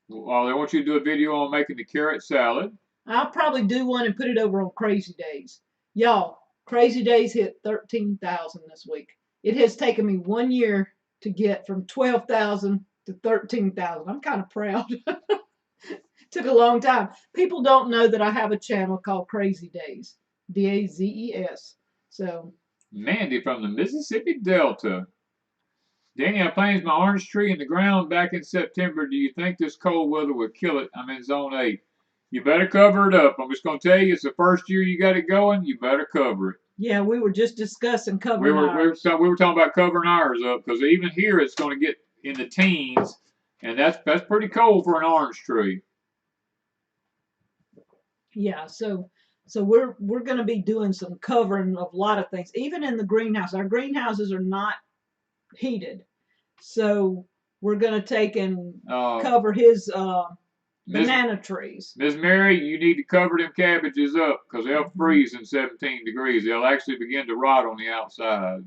Well, I want you to do a video on making the carrot salad. I'll probably do one and put it over on Crazy Days. Y'all, Crazy Days hit 13,000 this week. It has taken me 1 year to get from 12,000 to 13,000. I'm kind of proud. Took a long time. People don't know that I have a channel called Crazy Days. DAZES. So. Mandy from the Mississippi Delta. Danny, I planted my orange tree in the ground back in September. Do you think this cold weather will kill it? I'm in zone 8. You better cover it up. I'm just going to tell you, it's the first year you got it going. You better cover it. Yeah, we were just discussing covering ours. We were talking about covering ours up, because even here it's going to get in the teens, and that's pretty cold for an orange tree. Yeah, so we're going to be doing some covering of a lot of things, even in the greenhouse. Our greenhouses are not heated, so we're going to take and cover his banana trees. Miss Mary, you need to cover them cabbages up, because they'll freeze in 17 degrees. They'll actually begin to rot on the outside.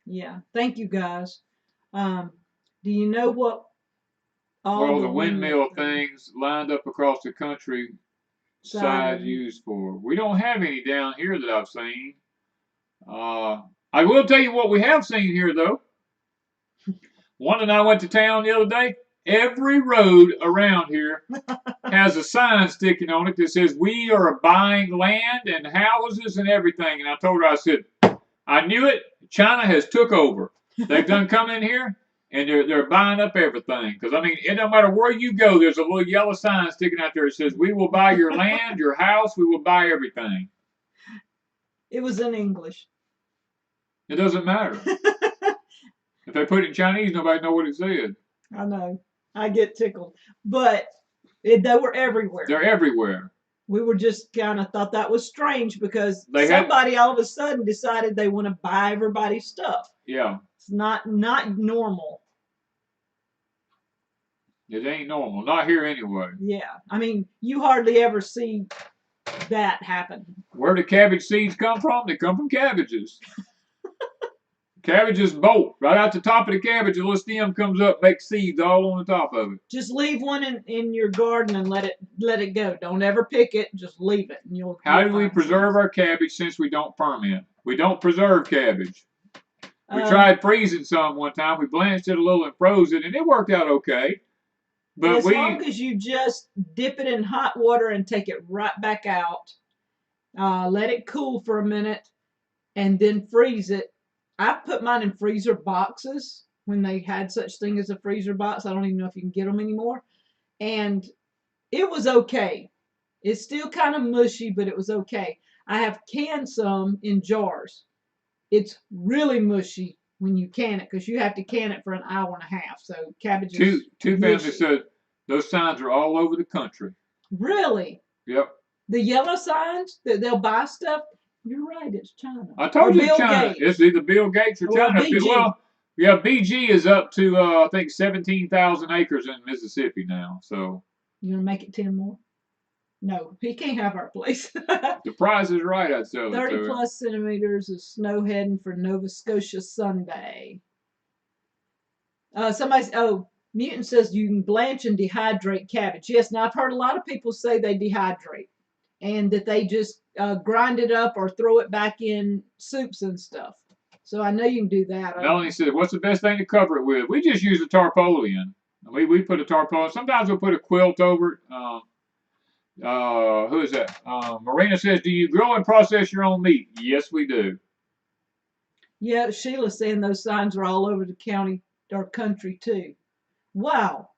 Yeah, thank you guys. Do you know what all the windmill things lined up across the country side used for? We don't have any down here that I've seen. I will tell you what we have seen here, though. Wanda and I went to town the other day, every road around here has a sign sticking on it that says we are buying land and houses and everything. And I told her, I said, I knew it. China has took over. They've done come in here and they're buying up everything. Because I mean, it don't matter where you go, there's a little yellow sign sticking out there that says we will buy your land, your house, we will buy everything. It was in English. It doesn't matter. If they put it in Chinese, nobody know what it said. I know. I get tickled. But they were everywhere. They're everywhere. We were just kind of thought that was strange because somebody all of a sudden decided they want to buy everybody's stuff. Yeah. It's not normal. It ain't normal. Not here anyway. Yeah. I mean, you hardly ever see that happen. Where do cabbage seeds come from? They come from cabbages. Cabbages bolt right out the top of the cabbage. A little stem comes up, makes seeds all on the top of it. Just leave one in your garden and let it go. Don't ever pick it. Just leave it, and you'll. How do we preserve our cabbage since we don't ferment? We don't preserve cabbage. We tried freezing some one time. We blanched it a little and froze it, and it worked out okay. But as long as you just dip it in hot water and take it right back out, let it cool for a minute, and then freeze it. I put mine in freezer boxes when they had such thing as a freezer box. I don't even know if you can get them anymore. And it was okay. It's still kind of mushy, but it was okay. I have canned some in jars. It's really mushy when you can it because you have to can it for an hour and a half. So cabbage is Two families said those signs are all over the country. Really? Yep. The yellow signs that they'll buy stuff. You're right, it's China. I told you it's China. It's either Bill Gates or China. BG. Well, yeah, BG is up to, I think, 17,000 acres in Mississippi now. So you going to make it 10 more? No, he can't have our place. The price is right, I'd say. 30 plus centimeters of snow heading for Nova Scotia Sunday. Mutant says you can blanch and dehydrate cabbage. Yes, now I've heard a lot of people say they dehydrate and that they just grind it up or throw it back in soups and stuff. So I know you can do that. Melanie said, what's the best thing to cover it with? We just use a tarpaulin. We put a tarpaulin. Sometimes we'll put a quilt over it. Who is that? Marina says, do you grow and process your own meat? Yes, we do. Yeah, Sheila's saying those signs are all over the county or country too. Wow.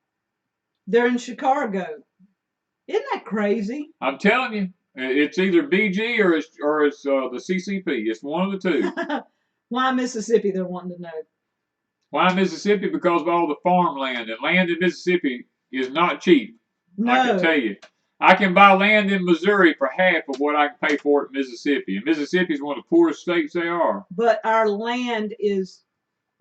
They're in Chicago. Isn't that crazy? I'm telling you, it's either BG or it's the CCP. It's one of the two. Why Mississippi, they're wanting to know. Why Mississippi? Because of all the farmland. And land in Mississippi is not cheap. No. I can tell you. I can buy land in Missouri for half of what I can pay for it in Mississippi. And Mississippi is one of the poorest states they are. But our land is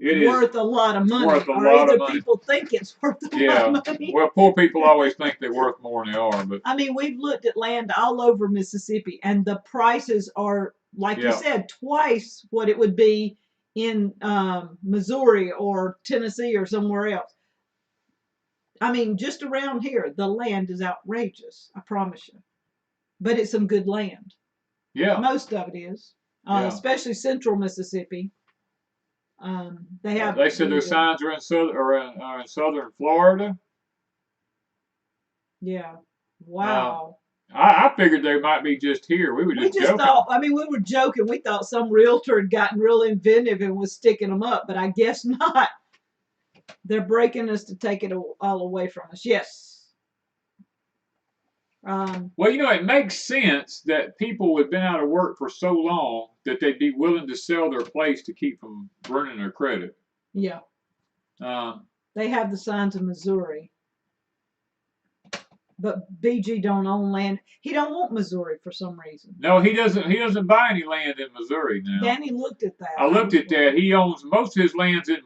worth a lot of money. Worth a lot of money. People think it's worth a lot of money. Well, poor people always think they're worth more than they are. But I mean, we've looked at land all over Mississippi, and the prices are, like you said, twice what it would be in Missouri or Tennessee or somewhere else. I mean, just around here, the land is outrageous. I promise you. But it's some good land. Yeah. Most of it is, especially central Mississippi. They have. They said their signs are in southern Florida. Yeah. Wow. I figured they might be just here. We were just joking. We were joking. We thought some realtor had gotten real inventive and was sticking them up, but I guess not. They're breaking us to take it all away from us. Yes. Well, it makes sense that people who have been out of work for so long that they'd be willing to sell their place to keep from burning their credit. Yeah. They have the signs in Missouri. But BG don't own land. He don't want Missouri for some reason. No, he doesn't. He doesn't buy any land in Missouri now. Danny looked at that. I looked at that. He owns most of his lands in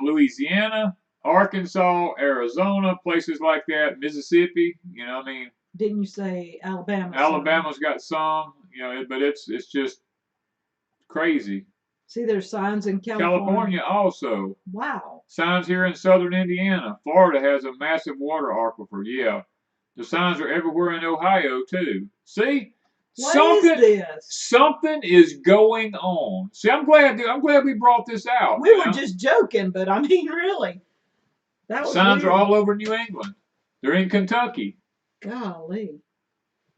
Louisiana, Arkansas, Arizona, places like that, Mississippi. Didn't you say Alabama? Alabama's got some. But it's just crazy. See, there's signs in California. California also. Wow. Signs here in southern Indiana. Florida has a massive water aquifer. Yeah. The signs are everywhere in Ohio, too. See? What is this? Something is going on. See, I'm glad we brought this out. We were just joking, but I mean, really. That was Signs are weird. all over New England. They're in Kentucky. Golly.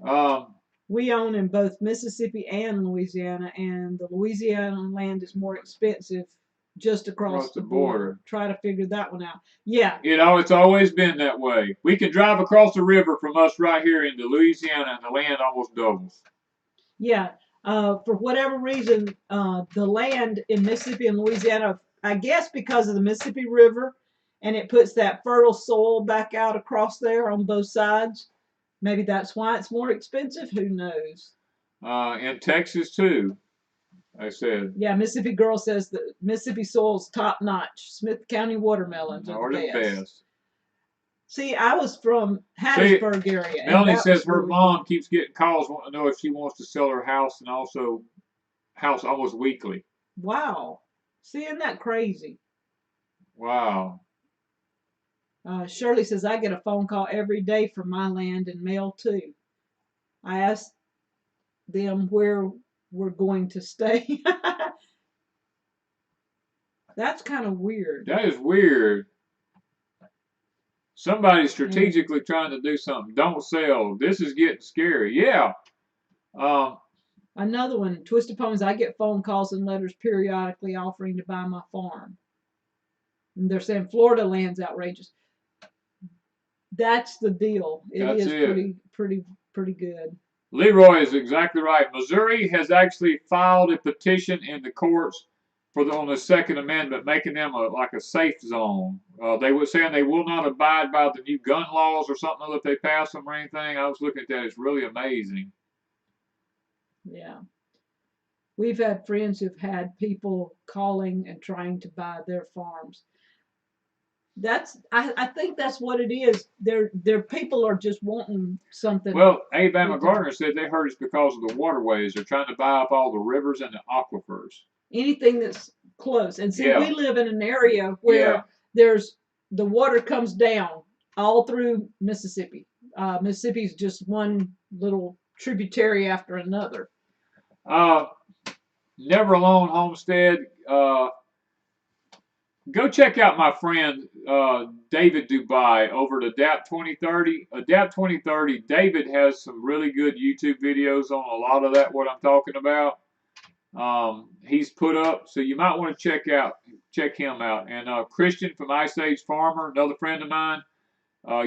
Um, We own in both Mississippi and Louisiana, and the Louisiana land is more expensive just across across the the border. border. Try to figure that one out. Yeah, It's always been that way. We can drive across the river from us right here into Louisiana, and the land almost doubles. yeah. For whatever reason, the land in Mississippi and Louisiana, I guess because of the Mississippi River, and it puts that fertile soil back out across there on both sides. Maybe that's why it's more expensive. Who knows? In Texas too, I said. Yeah, Mississippi Girl says the Mississippi soil's top notch. Smith County watermelons are Or the the best. best. See, I was from See, Hattiesburg area. Melanie says her really mom good. keeps getting calls wanting to know if she wants to sell her house and also house almost weekly. Wow. See, isn't that crazy? Wow. Shirley says, I get a phone call every day from my land and mail too. I asked them where we're going to stay. That's kind of weird. That is weird. Somebody's strategically trying to do something. Don't sell. This is getting scary. Yeah. Another one, Twisted Ponies. I get phone calls and letters periodically offering to buy my farm. And they're saying Florida land's outrageous. That's the deal. It is pretty good. Leroy is exactly right. Missouri has actually filed a petition in the courts on the Second Amendment, making them like a safe zone. They were saying they will not abide by the new gun laws or something if they pass them or anything. I was looking at that. It's really amazing. Yeah. We've had friends who've had people calling and trying to buy their farms. I think that's what it is. Their people are just wanting something. Well, Alabama Gardner said they heard it's because of the waterways. They're trying to buy up all the rivers and the aquifers. Anything that's close. And see, we live in an area where there's the water comes down all through Mississippi. Mississippi's just one little tributary after another. Never Alone Homestead. Go check out my friend David Dubai over at Adapt 2030. Adapt 2030, David has some really good YouTube videos on a lot of that, what I'm talking about. He's put up, so you might want to check him out. And Christian from Ice Age Farmer, another friend of mine,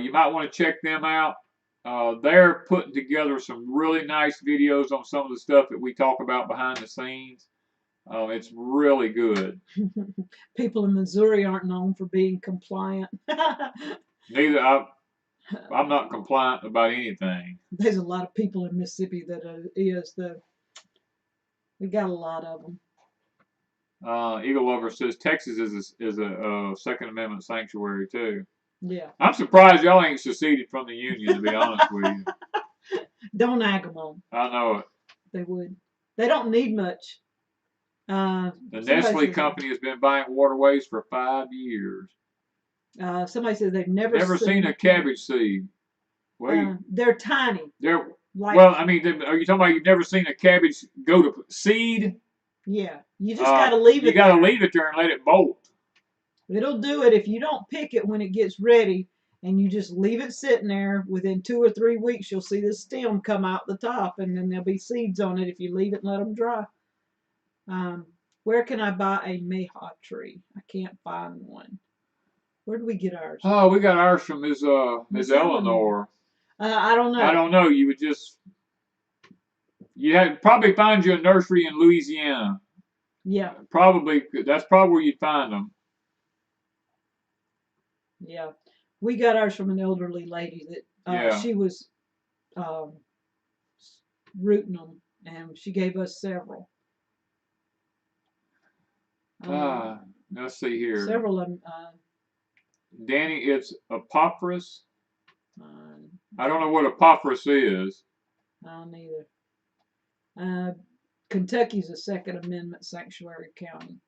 you might want to check them out. They're putting together some really nice videos on some of the stuff that we talk about behind the scenes. It's really good. People in Missouri aren't known for being compliant. Neither I'm not compliant about anything. There's a lot of people in Mississippi that we got a lot of them. Eagle Lover says Texas is a Second Amendment sanctuary too. Yeah. I'm surprised y'all ain't seceded from the Union, to be honest with you. Don't nag them on. I know it. They would. They don't need much. The Nestle company has been buying waterways for 5 years. Somebody said they've never seen a cabbage seed. They're tiny. Well, I mean, are you talking about you've never seen a cabbage go to seed? Yeah, you just gotta leave it. You gotta leave it there and let it bolt. It'll do it if you don't pick it when it gets ready, and you just leave it sitting there. Within 2 or 3 weeks, you'll see the stem come out the top, and then there'll be seeds on it if you leave it and let them dry. Where can I buy a mayhaw tree? I can't find one. Where do we get ours? Oh, we got ours from Ms. Eleanor. I don't know. I don't know. You had probably find you a nursery in Louisiana. Yeah. That's probably where you'd find them. Yeah. We got ours from an elderly lady that she was rooting them, and she gave us several. Let's see here. Several of them. Danny, it's Epaphras. I don't know what Epaphras is. I don't either. Kentucky's a Second Amendment sanctuary county.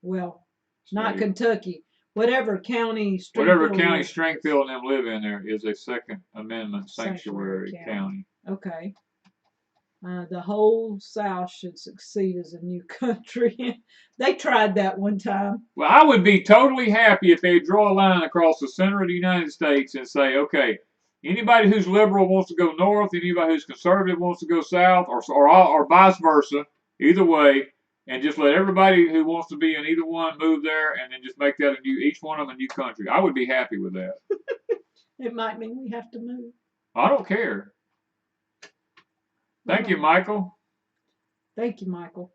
Well, not Kentucky. Whatever county Stringfield and them live in there is a Second Amendment sanctuary county. Okay. The whole South should succeed as a new country. They tried that one time. Well, I would be totally happy if they draw a line across the center of the United States and say, okay, anybody who's liberal wants to go north, anybody who's conservative wants to go south, or vice versa, either way, and just let everybody who wants to be in either one move there, and then just make that each one of them a new country. I would be happy with that. It might mean we have to move. I don't care. Thank you, Michael. Thank you, Michael.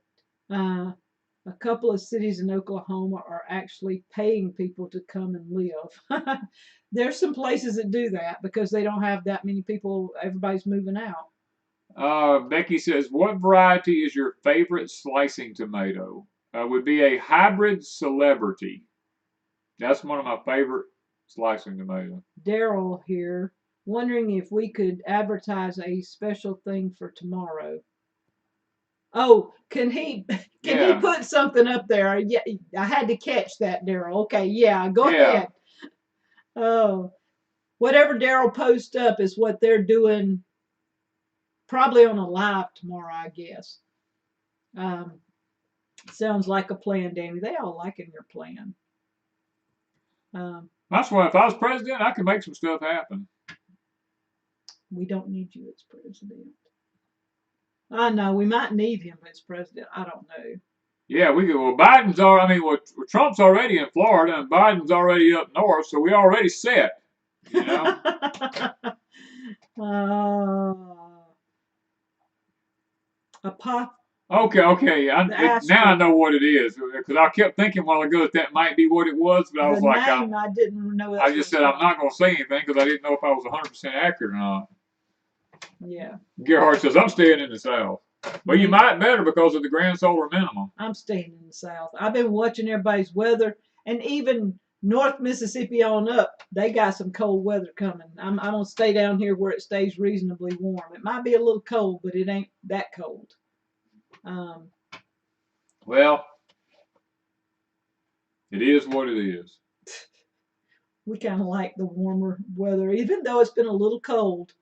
A couple of cities in Oklahoma are actually paying people to come and live. There's some places that do that because they don't have that many people. Everybody's moving out. Becky says, what variety is your favorite slicing tomato? Would be a hybrid celebrity. That's one of my favorite slicing tomatoes. Daryl here, wondering if we could advertise a special thing for tomorrow. Oh, can he put something up there? Yeah, I had to catch that, Daryl. Okay, yeah, go ahead. Oh, whatever Daryl posts up is what they're doing, probably on a live tomorrow, I guess. Sounds like a plan, Danny. They all liking your plan. That's why if I was president, I could make some stuff happen. We don't need you as president. I know we might need him as president. I don't know. Yeah, we could. Well, Trump's already in Florida and Biden's already up north, so we already set. You know. A pop. Okay. Now I know what it is because I kept thinking a while ago that might be what it was, but I was like, I didn't know. I just said I'm not going to say anything because I didn't know if I was 100% accurate or not. Yeah. Gerhard says I'm staying in the South. Well, you might better because of the grand solar minimum. I'm staying in the South. I've been watching everybody's weather, and even North Mississippi on up, they got some cold weather coming. I'm gonna stay down here where it stays reasonably warm. It might be a little cold, but it ain't that cold. Well, it is what it is. We kind of like the warmer weather, even though it's been a little cold.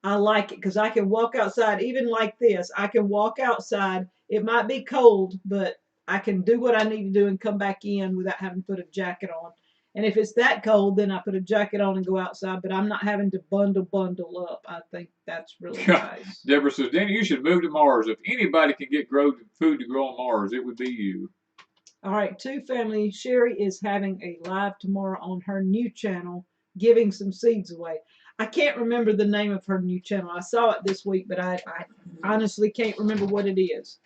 I like it because I can walk outside, even like this. I can walk outside. It might be cold, but I can do what I need to do and come back in without having to put a jacket on. And if it's that cold, then I put a jacket on and go outside, but I'm not having to bundle up. I think that's really nice. Deborah says, Danny, you should move to Mars. If anybody can get food to grow on Mars, it would be you. All right, Two Family. Sherry is having a live tomorrow on her new channel, giving some seeds away. I can't remember the name of her new channel. I saw it this week, but I honestly can't remember what it is.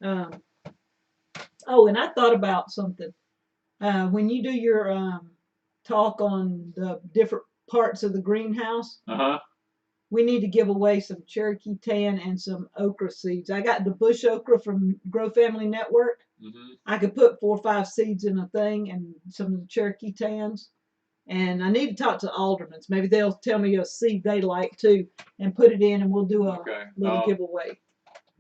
Oh, and I thought about something. When you do your talk on the different parts of the greenhouse, we need to give away some Cherokee tan and some okra seeds. I got the bush okra from Grow Family Network. I could put 4 or 5 seeds in a thing and some Cherokee tans. And I need to talk to aldermans. Maybe they'll tell me a seed they like too and put it in, and we'll do a little giveaway.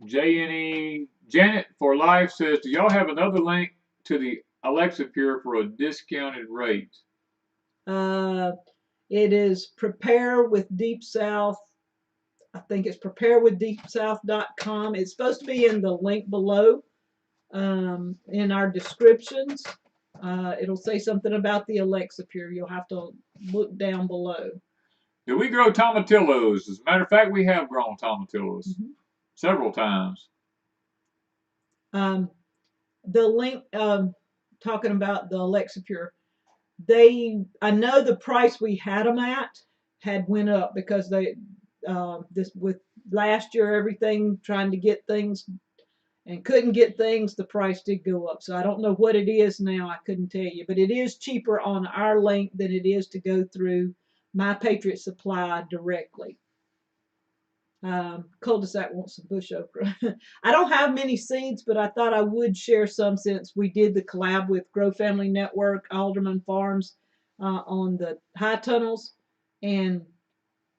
Janet for Life says, do y'all have another link to the Alexa Pure for a discounted rate? It is Prepare with Deep South. I think it's preparewithdeepsouth.com. It's supposed to be in the link below in our descriptions. It'll say something about the Alexa Pure. You'll have to look down below. Do we grow tomatillos? As a matter of fact, we have grown tomatillos several times. The link talking about the Alexa Pure, I know the price we had them at had went up because with last year everything trying to get things and couldn't get things, the price did go up. So I don't know what it is now. I couldn't tell you, but it is cheaper on our link than it is to go through My Patriot Supply directly. Cul-de-sac wants some bush okra. I don't have many seeds, but I thought I would share some since we did the collab with Grow Family Network, Alderman Farms on the high tunnels. And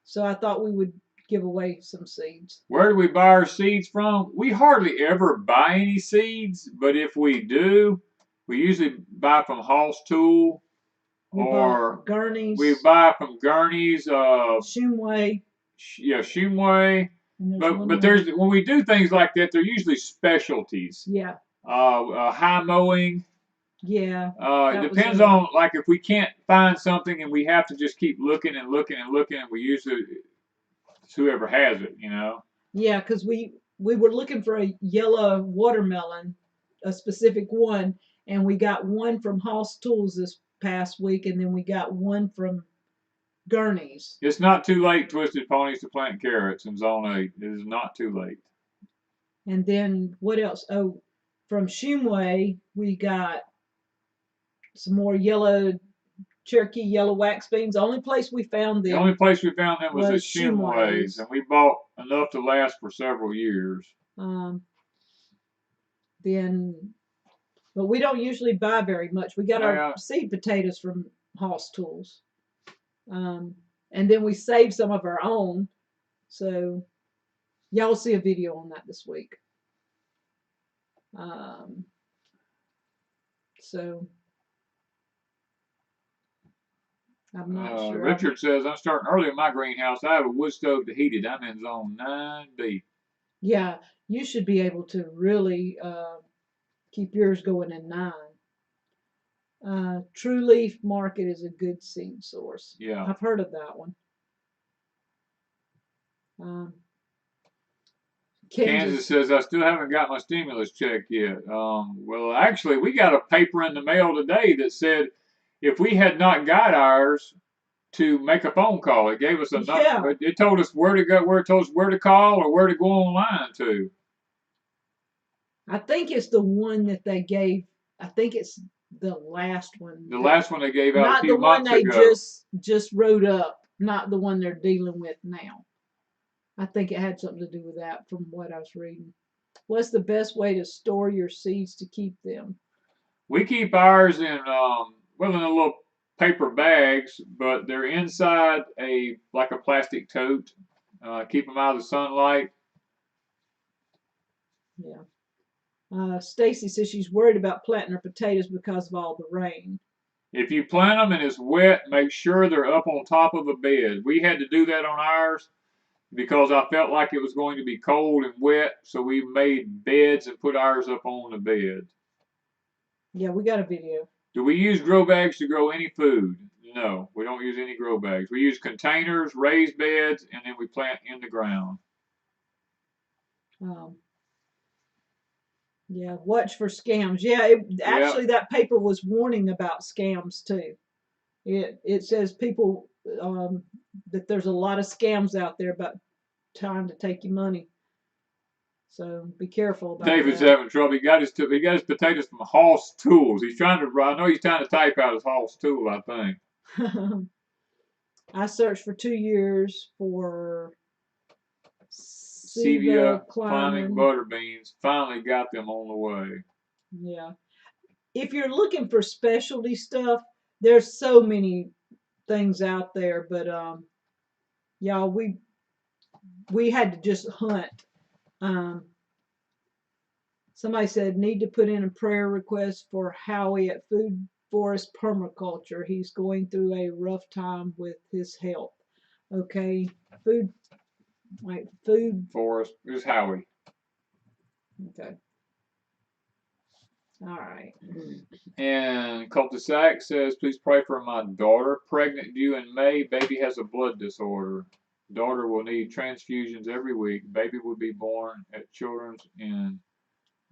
so I thought we would give away some seeds. Where do we buy our seeds from? We hardly ever buy any seeds, but if we do, we usually buy from Hall's Tool or Gurney's. We buy from Gurney's. Shumway. Yeah, Shumway. But there's when we do things like that, they're usually specialties. Yeah. High mowing. Yeah. It depends on, like, if we can't find something and we have to just keep looking and looking and looking, and we usually, it's whoever has it, you know. Yeah, because we were looking for a yellow watermelon, a specific one, and we got one from Hoss Tools this past week, and then we got one from Gurney's. It's not too late, Twisted Ponies, to plant carrots in Zone 8. It is not too late. And then what else? Oh, from Shumway, we got some more yellow Cherokee yellow wax beans. The only place we found them. The only place we found them was at Shumway's, and we bought enough to last for several years. But we don't usually buy very much. We got our seed potatoes from Hoss Tools. And then we saved some of our own. So y'all will see a video on that this week. So I'm not sure. Richard says, I'm starting early in my greenhouse. I have a wood stove to heat it. I'm in Zone 9B. Yeah, you should be able to really keep yours going in 9. True Leaf Market is a good seed source. Yeah. I've heard of that one. Kansas says, I still haven't got my stimulus check yet. Well, actually, we got a paper in the mail today that said if we had not got ours, to make a phone call. It gave us a number. Yeah. It told us where to go, it told us where to call or where to go online to. I think it's the one that they gave. I think it's the last one. The last one they gave out a few months ago. Not the one they just wrote up. Not the one they're dealing with now. I think it had something to do with that from what I was reading. What's the best way to store your seeds to keep them? We keep ours in a little paper bags, but they're inside like a plastic tote. Keep them out of the sunlight. Yeah. Stacy says she's worried about planting her potatoes because of all the rain. If you plant them and it's wet, make sure they're up on top of a bed. We had to do that on ours because I felt like it was going to be cold and wet, so we made beds and put ours up on the bed. Yeah, we got a video. Do we use grow bags to grow any food? No, we don't use any grow bags. We use containers, raised beds, and then we plant in the ground. Yeah, watch for scams. Yeah, actually that paper was warning about scams too. It says people that there's a lot of scams out there about trying to take your money. So be careful about David's having trouble. He got his potatoes from Hoss Tools. I know he's trying to type out his Hoss Tool, I think. I searched for 2 years for Stevia climbing butter beans. Finally got them on the way. Yeah. If you're looking for specialty stuff, there's so many things out there, but y'all, we had to just hunt. Somebody said need to put in a prayer request for Howie at Food Forest Permaculture. He's going through a rough time with his health. Okay, Food Forest is Howie. Okay. All right. And Cul-de-sac says, please pray for my daughter. Pregnant due in May. Baby has a blood disorder. Daughter will need transfusions every week. Baby will be born at Children's in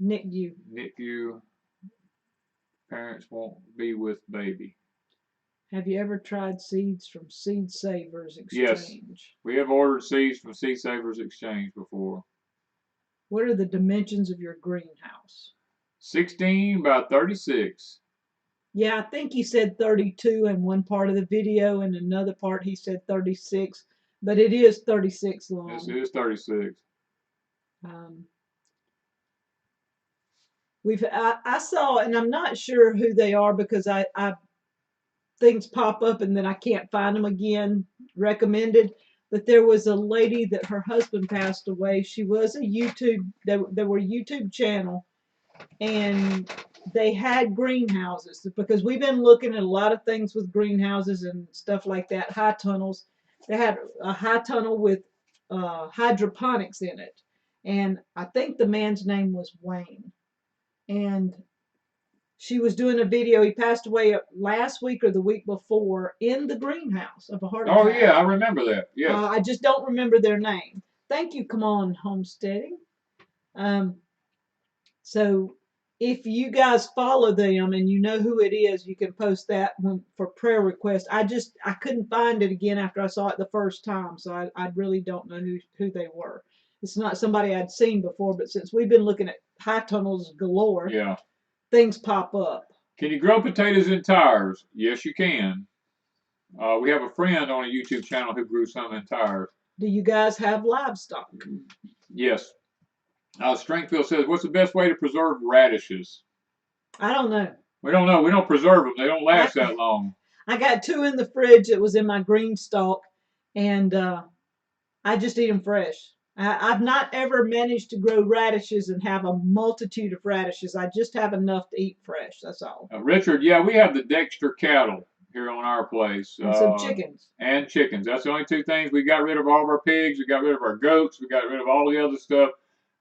NICU. Parents won't be with baby. Have you ever tried seeds from Seed Savers Exchange? Yes, we have ordered seeds from Seed Savers Exchange before. What are the dimensions of your greenhouse? 16 by 36. Yeah, I think he said 32 in one part of the video, and another part he said 36, but it is 36 long. Yes, it is 36. I saw, and I'm not sure who they are because I things pop up and then I can't find them again, recommended. But there was a lady that her husband passed away. She was a they were a YouTube channel, and they had greenhouses because we've been looking at a lot of things with greenhouses and stuff like that, high tunnels. They had a high tunnel with hydroponics in it. And I think the man's name was Wayne. And she was doing a video. He passed away last week or the week before in the greenhouse of a heart attack. Oh, yeah, I remember that. Yes. I just don't remember their name. Thank you. Come on, Homesteading. So if you guys follow them and you know who it is, you can post that for prayer requests. I couldn't find it again after I saw it the first time, so I really don't know who they were. It's not somebody I'd seen before, but since we've been looking at high tunnels galore, yeah, things pop up. Can you grow potatoes in tires? Yes, you can. We have a friend on a YouTube channel who grew some in tires. Do you guys have livestock? Yes. Strengthville says, what's the best way to preserve radishes? I don't know. We don't know. We don't preserve them. They don't last that long. I got 2 in the fridge that was in my GreenStalk, and I just eat them fresh. I've not ever managed to grow radishes and have a multitude of radishes. I just have enough to eat fresh. That's all. Richard, yeah, we have the Dexter cattle here on our place. And some chickens. And chickens. That's the only 2 things. We got rid of all of our pigs. We got rid of our goats. We got rid of all the other stuff.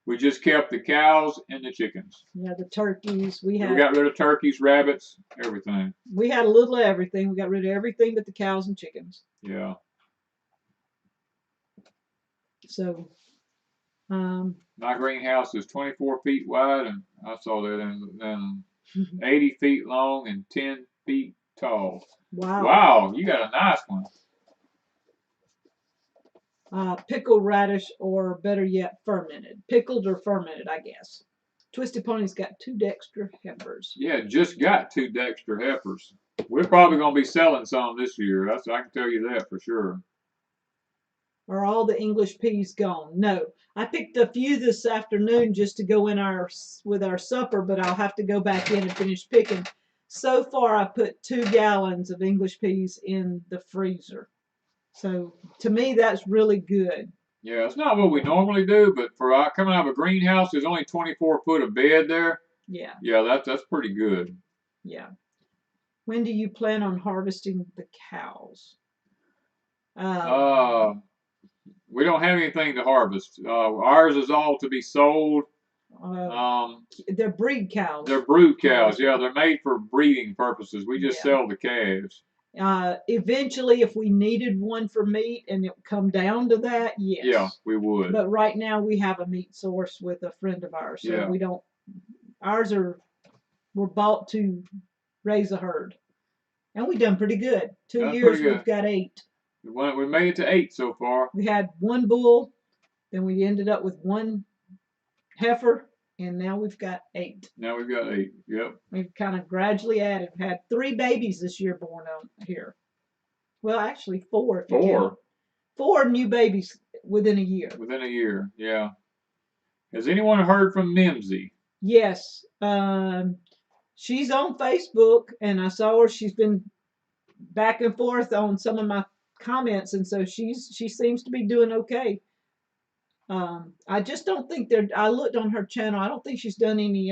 We just kept the cows and the chickens. Yeah, the turkeys. We got rid of turkeys, rabbits, everything. We had a little of everything. We got rid of everything but the cows and chickens. Yeah. So, my greenhouse is 24 feet wide, and I saw that, and 80 feet long and 10 feet tall. Wow. Wow, you got a nice one. Pickled radish, or better yet, fermented. Pickled or fermented, I guess. Twisted Pony's got 2 Dexter heifers. Yeah, just got 2 Dexter heifers. We're probably going to be selling some this year. I can tell you that for sure. Are all the English peas gone? No. I picked a few this afternoon just to go in with our supper, but I'll have to go back in and finish picking. So far, I put 2 gallons of English peas in the freezer. So to me, that's really good. Yeah, it's not what we normally do, but for coming out of a greenhouse, there's only 24 foot of bed there. Yeah. Yeah, that's pretty good. Yeah. When do you plan on harvesting the cows? We don't have anything to harvest. Ours is all to be sold. They're breed cows. They're brood cows. Yeah, they're made for breeding purposes. We just sell the calves. Eventually, if we needed one for meat and it would come down to that, yes. Yeah, we would. But right now we have a meat source with a friend of ours. So we don't, we're bought to raise a herd. And we've done pretty good. 2 years, we've got 8. We made it to 8 so far. We had 1 bull, then we ended up with 1 heifer, and now we've got 8. Now we've got 8, yep. We've kind of gradually added. We've had 3 babies this year born on here. Well, actually 4. 4. 4 new babies within a year. Within a year, yeah. Has anyone heard from Mimsy? Yes. She's on Facebook, and I saw her. She's been back and forth on some of my comments, and so she seems to be doing okay. I just don't think I looked on her channel. I don't think she's done any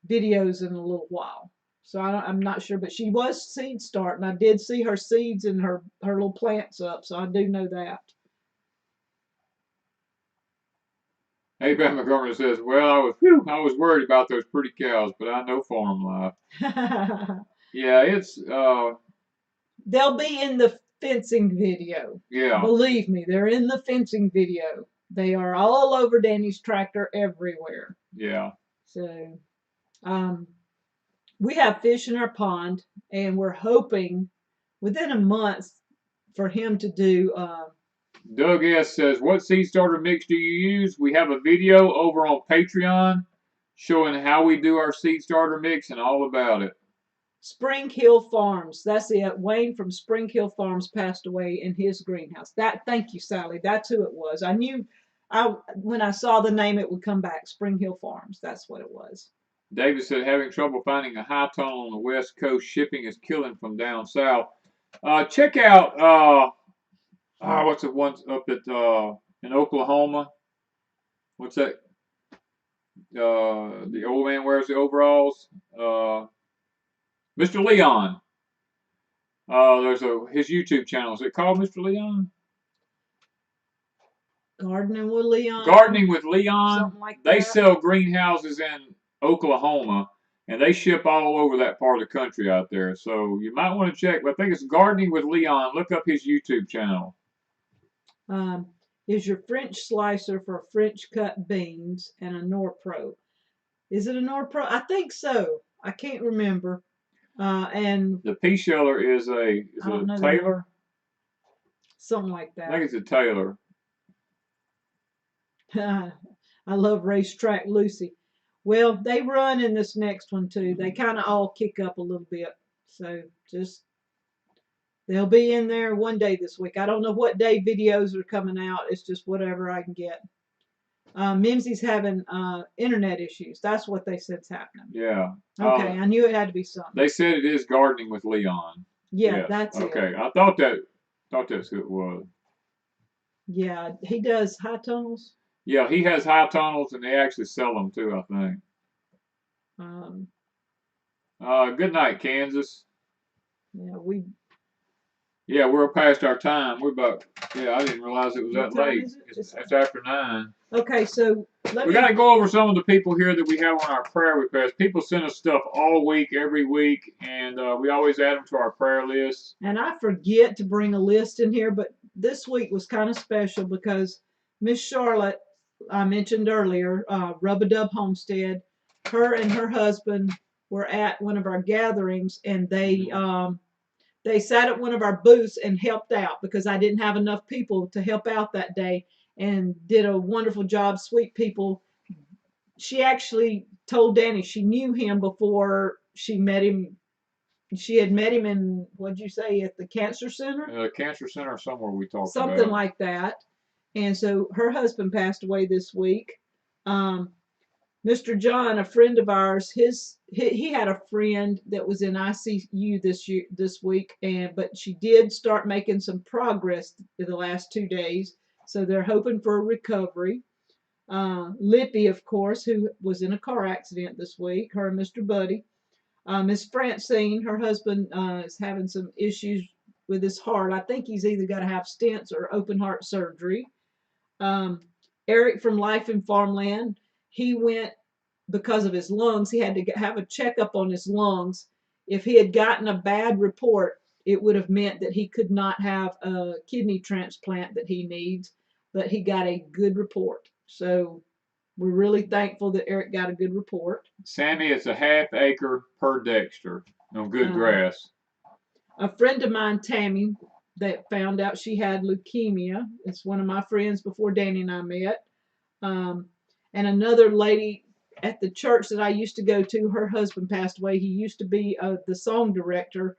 videos in a little while. So I'm not sure, but she was seed starting. I did see her seeds and her little plants up, so I do know that. Hey, Pat McGovern says, well, I was worried about those pretty cows, but I know farm life. Yeah, it's... They'll be in the fencing video. Yeah. Believe me, they're in the fencing video. They are all over Danny's tractor everywhere. Yeah. So, we have fish in our pond, and we're hoping within a month for him to do... Doug S. says, what seed starter mix do you use? We have a video over on Patreon showing how we do our seed starter mix and all about it. Spring Hill Farms. That's it. Wayne from Spring Hill Farms passed away in his greenhouse. Thank you, Sally. That's who it was. I knew when I saw the name, it would come back. Spring Hill Farms. That's what it was. David said, having trouble finding a high tunnel on the West Coast. Shipping is killing from down south. Check out, what's the one up at in Oklahoma? What's that? The old man wears the overalls. Mr. Leon. There's his YouTube channel. Is it called Mr. Leon? Gardening with Leon. Gardening with Leon. Something like They that. sell greenhouses in Oklahoma, and they ship all over that part of the country out there. So you might want to check. But I think it's Gardening with Leon. Look up his YouTube channel. Is your French slicer for French cut beans and a Norpro? Is it a Norpro? I think so. I can't remember. And the pea sheller is a Taylor. Something like that. I think it's a Taylor. I love Racetrack Lucy. Well, they run in this next one too. They kind of all kick up a little bit. So just, they'll be in there one day this week. I don't know what day videos are coming out. It's just whatever I can get. Mimsy's having internet issues. That's what they said's happening. Yeah. Okay, I knew it had to be something. They said it is Gardening with Leon. Yeah, yes. that's it. Okay, I thought that's who it was. Yeah, he does high tunnels. Yeah, he has high tunnels, and they actually sell them too, I think. Good night, Kansas. Yeah, we're past our time. We're about. Yeah, I didn't realize it was that late. It's after 9. Okay, so we got to go over some of the people here that we have on our prayer request. People send us stuff all week, every week, and we always add them to our prayer list. And I forget to bring a list in here, but this week was kind of special because Miss Charlotte, I mentioned earlier, Rub-a-Dub Homestead, her and her husband were at one of our gatherings, and they sat at one of our booths and helped out because I didn't have enough people to help out that day, and did a wonderful job. Sweet people. She actually told Danny she knew him before she met him. She had met him in, what'd you say, at the cancer center? Cancer center somewhere we talked about. Something like that. And so her husband passed away this week. Mr. John, a friend of ours, he had a friend that was in ICU this week, but she did start making some progress in the last 2 days. So they're hoping for a recovery. Lippy, of course, who was in a car accident this week, her and Mr. Buddy. Miss Francine, her husband, is having some issues with his heart. I think he's either got to have stents or open heart surgery. Eric from Life in Farmland, he went because of his lungs. He had to have a checkup on his lungs. If he had gotten a bad report, it would have meant that he could not have a kidney transplant that he needs, but he got a good report. So we're really thankful that Eric got a good report. Sammy, it's a ½ acre per dexter on good grass. A friend of mine, Tammy, that found out she had leukemia. It's one of my friends before Danny and I met. And another lady at the church that I used to go to, her husband passed away. He used to be the song director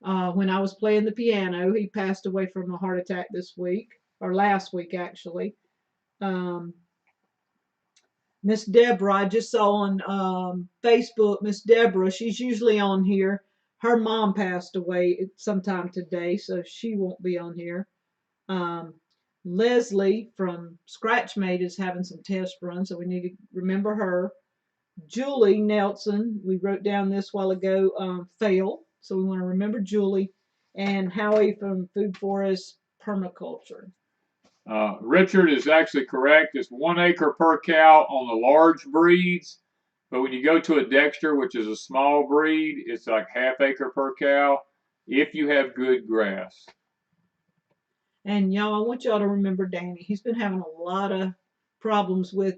when I was playing the piano. He passed away from a heart attack this week, or last week actually. Miss Deborah, I just saw on Facebook, Miss Deborah, she's usually on here. Her mom passed away sometime today, so she won't be on here. Leslie from Scratchmade is having some test runs, so we need to remember her. Julie Nelson, we wrote down this while ago, failed, so we want to remember Julie. And Howie from Food Forest Permaculture. Richard is actually correct. It's 1 acre per cow on the large breeds. But when you go to a Dexter, which is a small breed, it's like ½ acre per cow if you have good grass. And y'all, I want y'all to remember Danny. He's been having a lot of problems with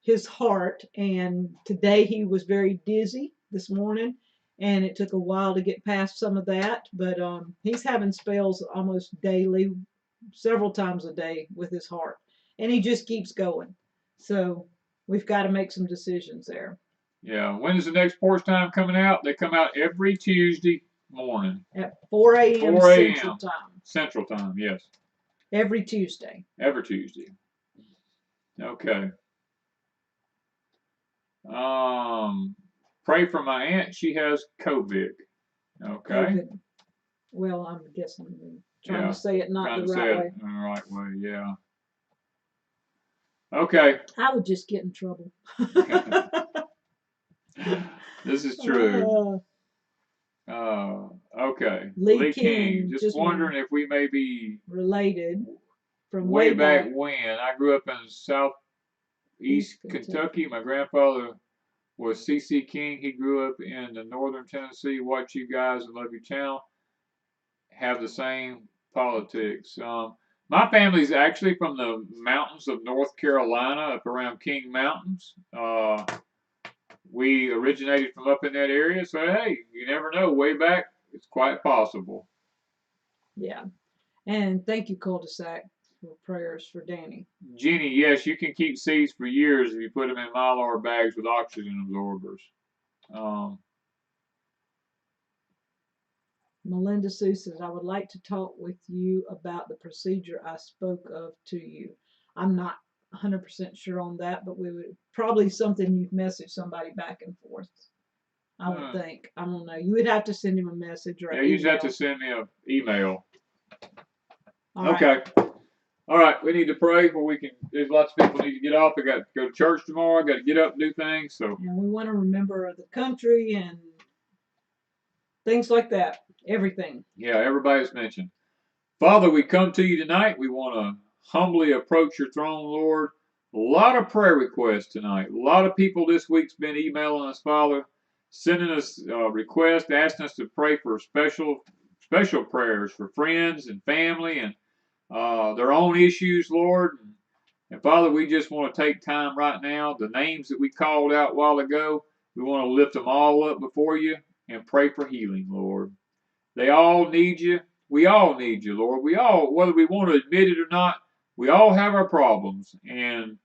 his heart. And today he was very dizzy this morning. And it took a while to get past some of that. But he's having spells almost daily, several times a day with his heart. And he just keeps going. So we've got to make some decisions there. Yeah. When is the next Porch Time coming out? They come out every Tuesday morning. At 4 a.m. 4 a.m. Central Time. Central Time, yes. Every Tuesday. Every Tuesday. Okay. Pray for my aunt. She has COVID. Okay. COVID. Well, I'm guessing trying to say it not the right way. The right way, yeah. Okay. I would just get in trouble. This is true. Okay. Lee King. Just wondering if we may be related. from way way back back. when. I grew up in southeast Kentucky. My grandfather was C.C. King. He grew up in the northern Tennessee. Watch you guys and love your channel. Have the same politics. My family's actually from the mountains of North Carolina, up around King Mountains. We originated from up in that area, so hey, you never know. Way back, it's quite possible. Yeah. And thank you, Cul-de-sac, for prayers for Danny. Jenny, yes, you can keep seeds for years if you put them in Mylar bags with oxygen absorbers. Melinda Sue says, I would like to talk with you about the procedure I spoke of to you. I'm not 100% sure on that, but we would probably something you've messaged somebody back and forth. I would think. I don't know. You would have to send him a message or yeah, an you just email. have to send me an email. All okay. Right. All right, we need to pray before we can. There's lots of people need to get off. I got to go to church tomorrow. I got to get up and do things. So. And we want to remember the country and things like that. Everything. Yeah, everybody's mentioned. Father, we come to you tonight. We want to humbly approach your throne, Lord. A lot of prayer requests tonight. A lot of people this week's been emailing us, Father, sending us requests, asking us to pray for special prayers for friends and family and their own issues, Lord. And Father, we just want to take time right now. The names that we called out a while ago, we want to lift them all up before you and pray for healing, Lord. They all need you. We all need you, Lord. We all, whether we want to admit it or not, we all have our problems. And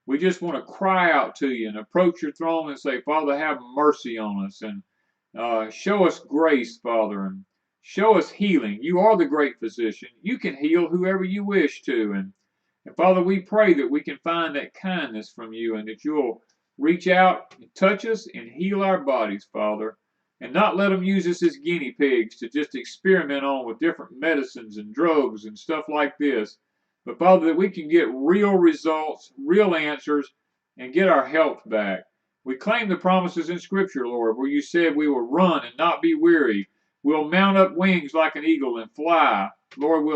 we just want to cry out to you and approach your throne and say, Father, have mercy on us and show us grace, Father, and show us healing. You are the great physician. You can heal whoever you wish to. And Father, we pray that we can find that kindness from you and that you'll reach out and touch us and heal our bodies, Father. And not let them use us as guinea pigs to just experiment on with different medicines and drugs and stuff like this. But Father, that we can get real results, real answers, and get our health back. We claim the promises in Scripture, Lord, where you said we will run and not be weary. We'll mount up wings like an eagle and fly. Lord,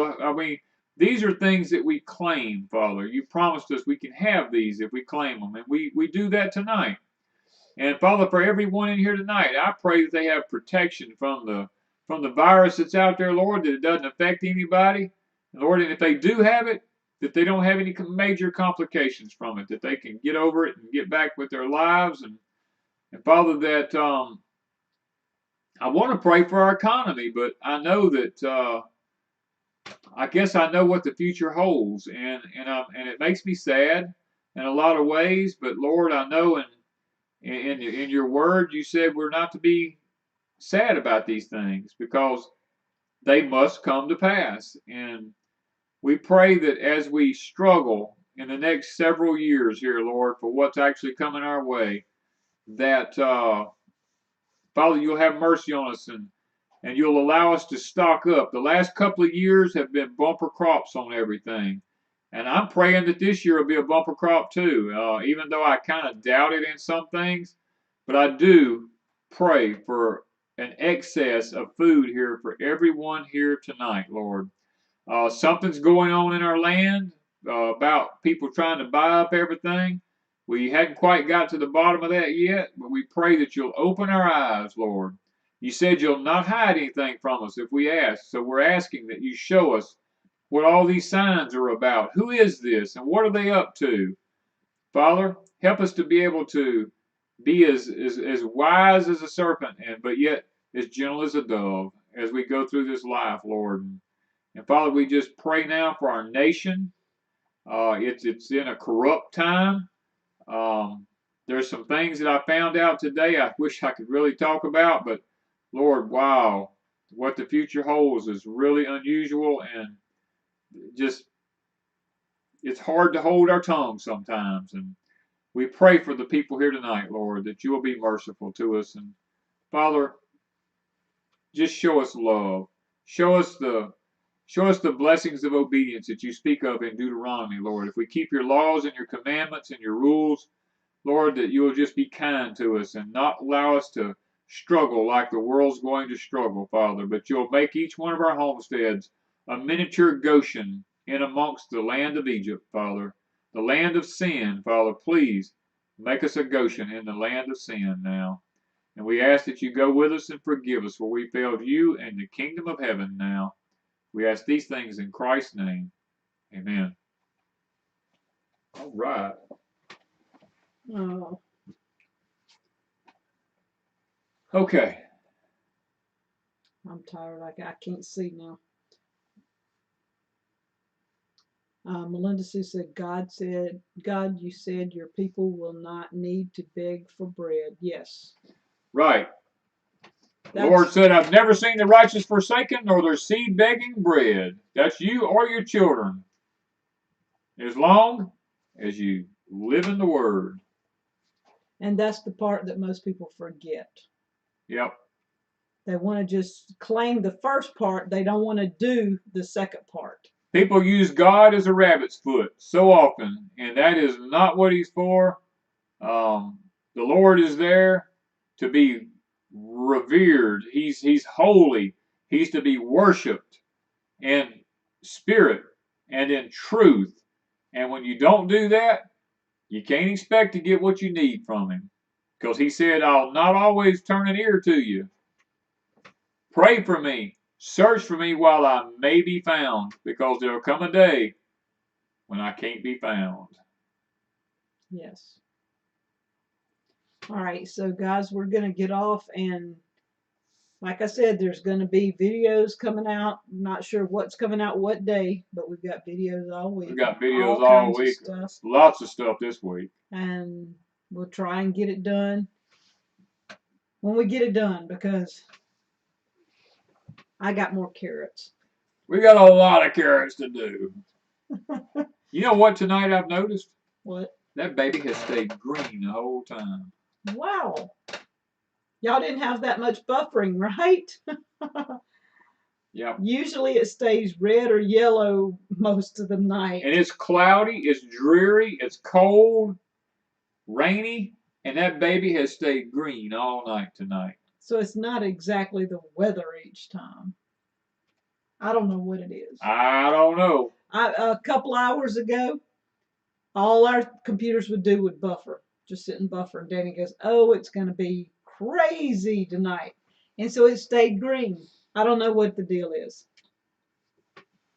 these are things that we claim, Father. You promised us we can have these if we claim them, and we do that tonight. And Father, for everyone in here tonight, I pray that they have protection from the virus that's out there, Lord, that it doesn't affect anybody. And Lord, and if they do have it, that they don't have any major complications from it, that they can get over it and get back with their lives. And Father, that I want to pray for our economy, but I know that I guess I know what the future holds, and it makes me sad in a lot of ways. But Lord, I know in your word, you said we're not to be sad about these things because they must come to pass. And we pray that as we struggle in the next several years here, Lord, for what's actually coming our way, that, Father, you'll have mercy on us and you'll allow us to stock up. The last couple of years have been bumper crops on everything. And I'm praying that this year will be a bumper crop too, even though I kind of doubt it in some things. But I do pray for an excess of food here for everyone here tonight, Lord. Something's going on in our land about people trying to buy up everything. We hadn't quite got to the bottom of that yet, but we pray that you'll open our eyes, Lord. You said you'll not hide anything from us if we ask. So we're asking that you show us what all these signs are about. Who is this and what are they up to? Father, help us to be able to be as wise as a serpent, but yet as gentle as a dove as we go through this life, Lord. And Father, we just pray now for our nation. It's in a corrupt time. There's some things that I found out today I wish I could really talk about, but Lord, wow, what the future holds is really unusual and just it's hard to hold our tongue sometimes. And we pray for the people here tonight, Lord, that you will be merciful to us. And Father, just show us love. Show us the blessings of obedience that you speak of in Deuteronomy, Lord. If we keep your laws and your commandments and your rules, Lord, that you will just be kind to us and not allow us to struggle like the world's going to struggle, Father. But you'll make each one of our homesteads a miniature Goshen in amongst the land of Egypt, Father, the land of sin, Father. Please make us a Goshen in the land of sin now. And we ask that you go with us and forgive us where we failed you and the kingdom of heaven now. We ask these things in Christ's name. Amen. All right. Oh. Okay. I'm tired. I can't see now. Melinda Sue said, God, you said your people will not need to beg for bread. Yes. Right. The Lord said, I've never seen the righteous forsaken, nor their seed begging bread. That's you or your children. As long as you live in the Word. And that's the part that most people forget. Yep. They want to just claim the first part. They don't want to do the second part. People use God as a rabbit's foot so often, and that is not what He's for. The Lord is there to be revered. He's holy. He's to be worshipped in spirit and in truth. And when you don't do that, you can't expect to get what you need from Him. Because He said, I'll not always turn an ear to you. Pray for me. Search for me while I may be found, because there will come a day when I can't be found. Yes. All right, so guys, we're going to get off, and like I said, there's going to be videos coming out. I'm not sure what's coming out what day, but we've got videos all week. We've got videos all week. Lots of stuff this week. And we'll try and get it done when we get it done, because I got more carrots. We got a lot of carrots to do. You know what tonight I've noticed? What? That baby has stayed green the whole time. Wow. Y'all didn't have that much buffering, right? Yep. Usually it stays red or yellow most of the night. And it's cloudy, it's dreary, it's cold, rainy, and that baby has stayed green all night tonight. So it's not exactly the weather each time. I don't know what it is. I don't know. A couple hours ago, all our computers would do would buffer. Just sit and buffer. And Danny goes, oh, it's going to be crazy tonight. And so it stayed green. I don't know what the deal is.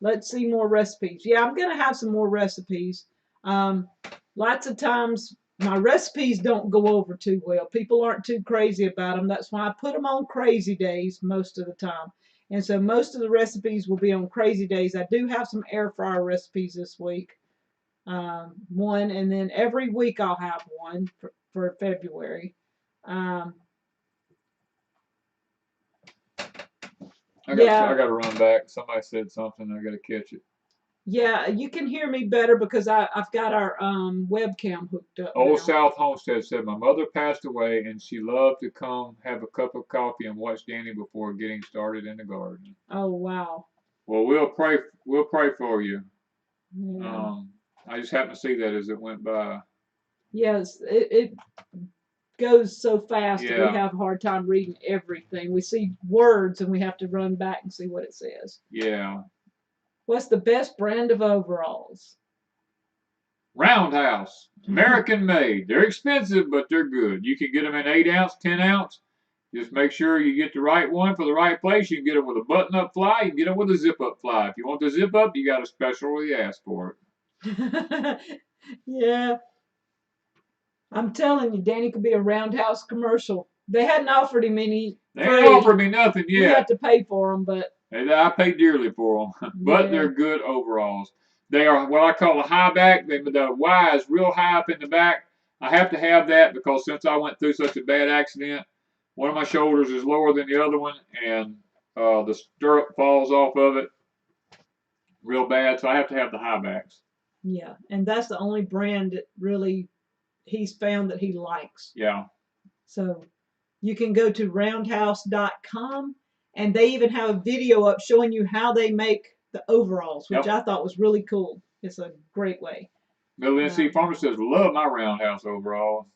Let's see more recipes. Yeah, I'm going to have some more recipes. Lots of times my recipes don't go over too well. People aren't too crazy about them. That's why I put them on Crazy Days most of the time. And so most of the recipes will be on Crazy Days. I do have some air fryer recipes this week. One, and then every week I'll have one for February. I got to run back. Somebody said something. I got to catch it. Yeah, you can hear me better because I've got our webcam hooked up. Old South Homestead said, my mother passed away and she loved to come have a cup of coffee and watch Danny before getting started in the garden. Oh, wow. Well, we'll pray for you. Yeah. I just happened to see that as it went by. Yes, it goes so fast that we have a hard time reading everything. We see words and we have to run back and see what it says. Yeah. What's the best brand of overalls? Roundhouse. American made. They're expensive, but they're good. You can get them in 8 ounce, 10 ounce. Just make sure you get the right one for the right place. You can get them with a button-up fly. You can get them with a zip-up fly. If you want the zip-up, you got to specially ask for it. Yeah. I'm telling you, Danny could be a Roundhouse commercial. They hadn't offered him any. They ain't offered me nothing yet. We had to pay for them, but. I pay dearly for them, but they're good overalls. They are what I call a high back. The Y is real high up in the back. I have to have that because since I went through such a bad accident, one of my shoulders is lower than the other one, and the stirrup falls off of it real bad, so I have to have the high backs. Yeah, and that's the only brand that really he's found that he likes. Yeah. So you can go to roundhouse.com. And they even have a video up showing you how they make the overalls, which I thought was really cool. It's a great way. Middle Tennessee Farmer says, love my Roundhouse overalls.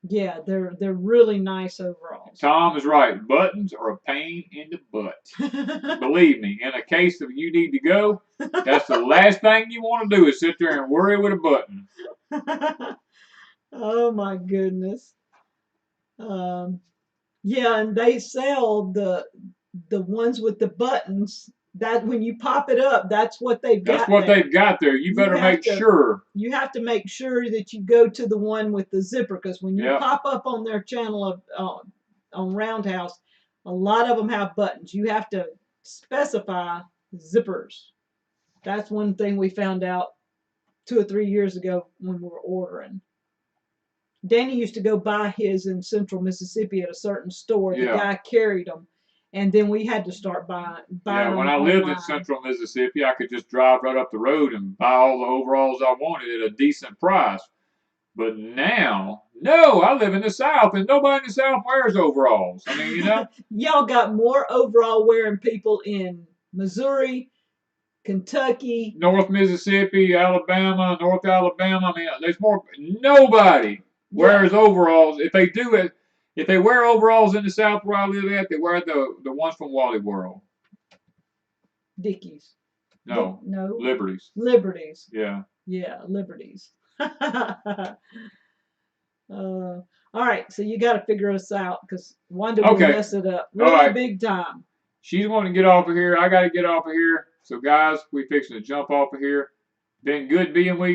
Yeah, they're really nice overalls. Tom is right. Buttons are a pain in the butt. Believe me, in a case of you need to go, that's the last thing you want to do is sit there and worry with a button. Oh my goodness. Um, yeah, and they sell the ones with the buttons. That when you pop it up, that's what they've That's got what there. they've got there. You better make sure. You have to make sure that you go to the one with the zipper, because when you Yep. pop up on their channel of on Roundhouse, a lot of them have buttons. You have to specify zippers. That's one thing we found out 2 or 3 years ago when we were ordering. Danny used to go buy his in Central Mississippi at a certain store. The Yeah. guy carried them, and then we had to start buying Yeah, them when I lived in online. Central Mississippi, I could just drive right up the road and buy all the overalls I wanted at a decent price. But now, no, I live in the South, and nobody in the South wears overalls. I mean, you know. Y'all got more overall wearing people in Missouri, Kentucky, North Mississippi, Alabama, North Alabama. I mean, there's more. Nobody wears overalls. If they do it, if they wear overalls in the South where I live at, they wear the ones from Wally World. Dickies. No, no, Liberties. Liberties. Yeah. Yeah, Liberties. All right, so you got to figure us out because Wanda will mess it up really big time. She's wanting to get off of here. I got to get off of here. So, guys, we fixing to jump off of here. Been good being with you.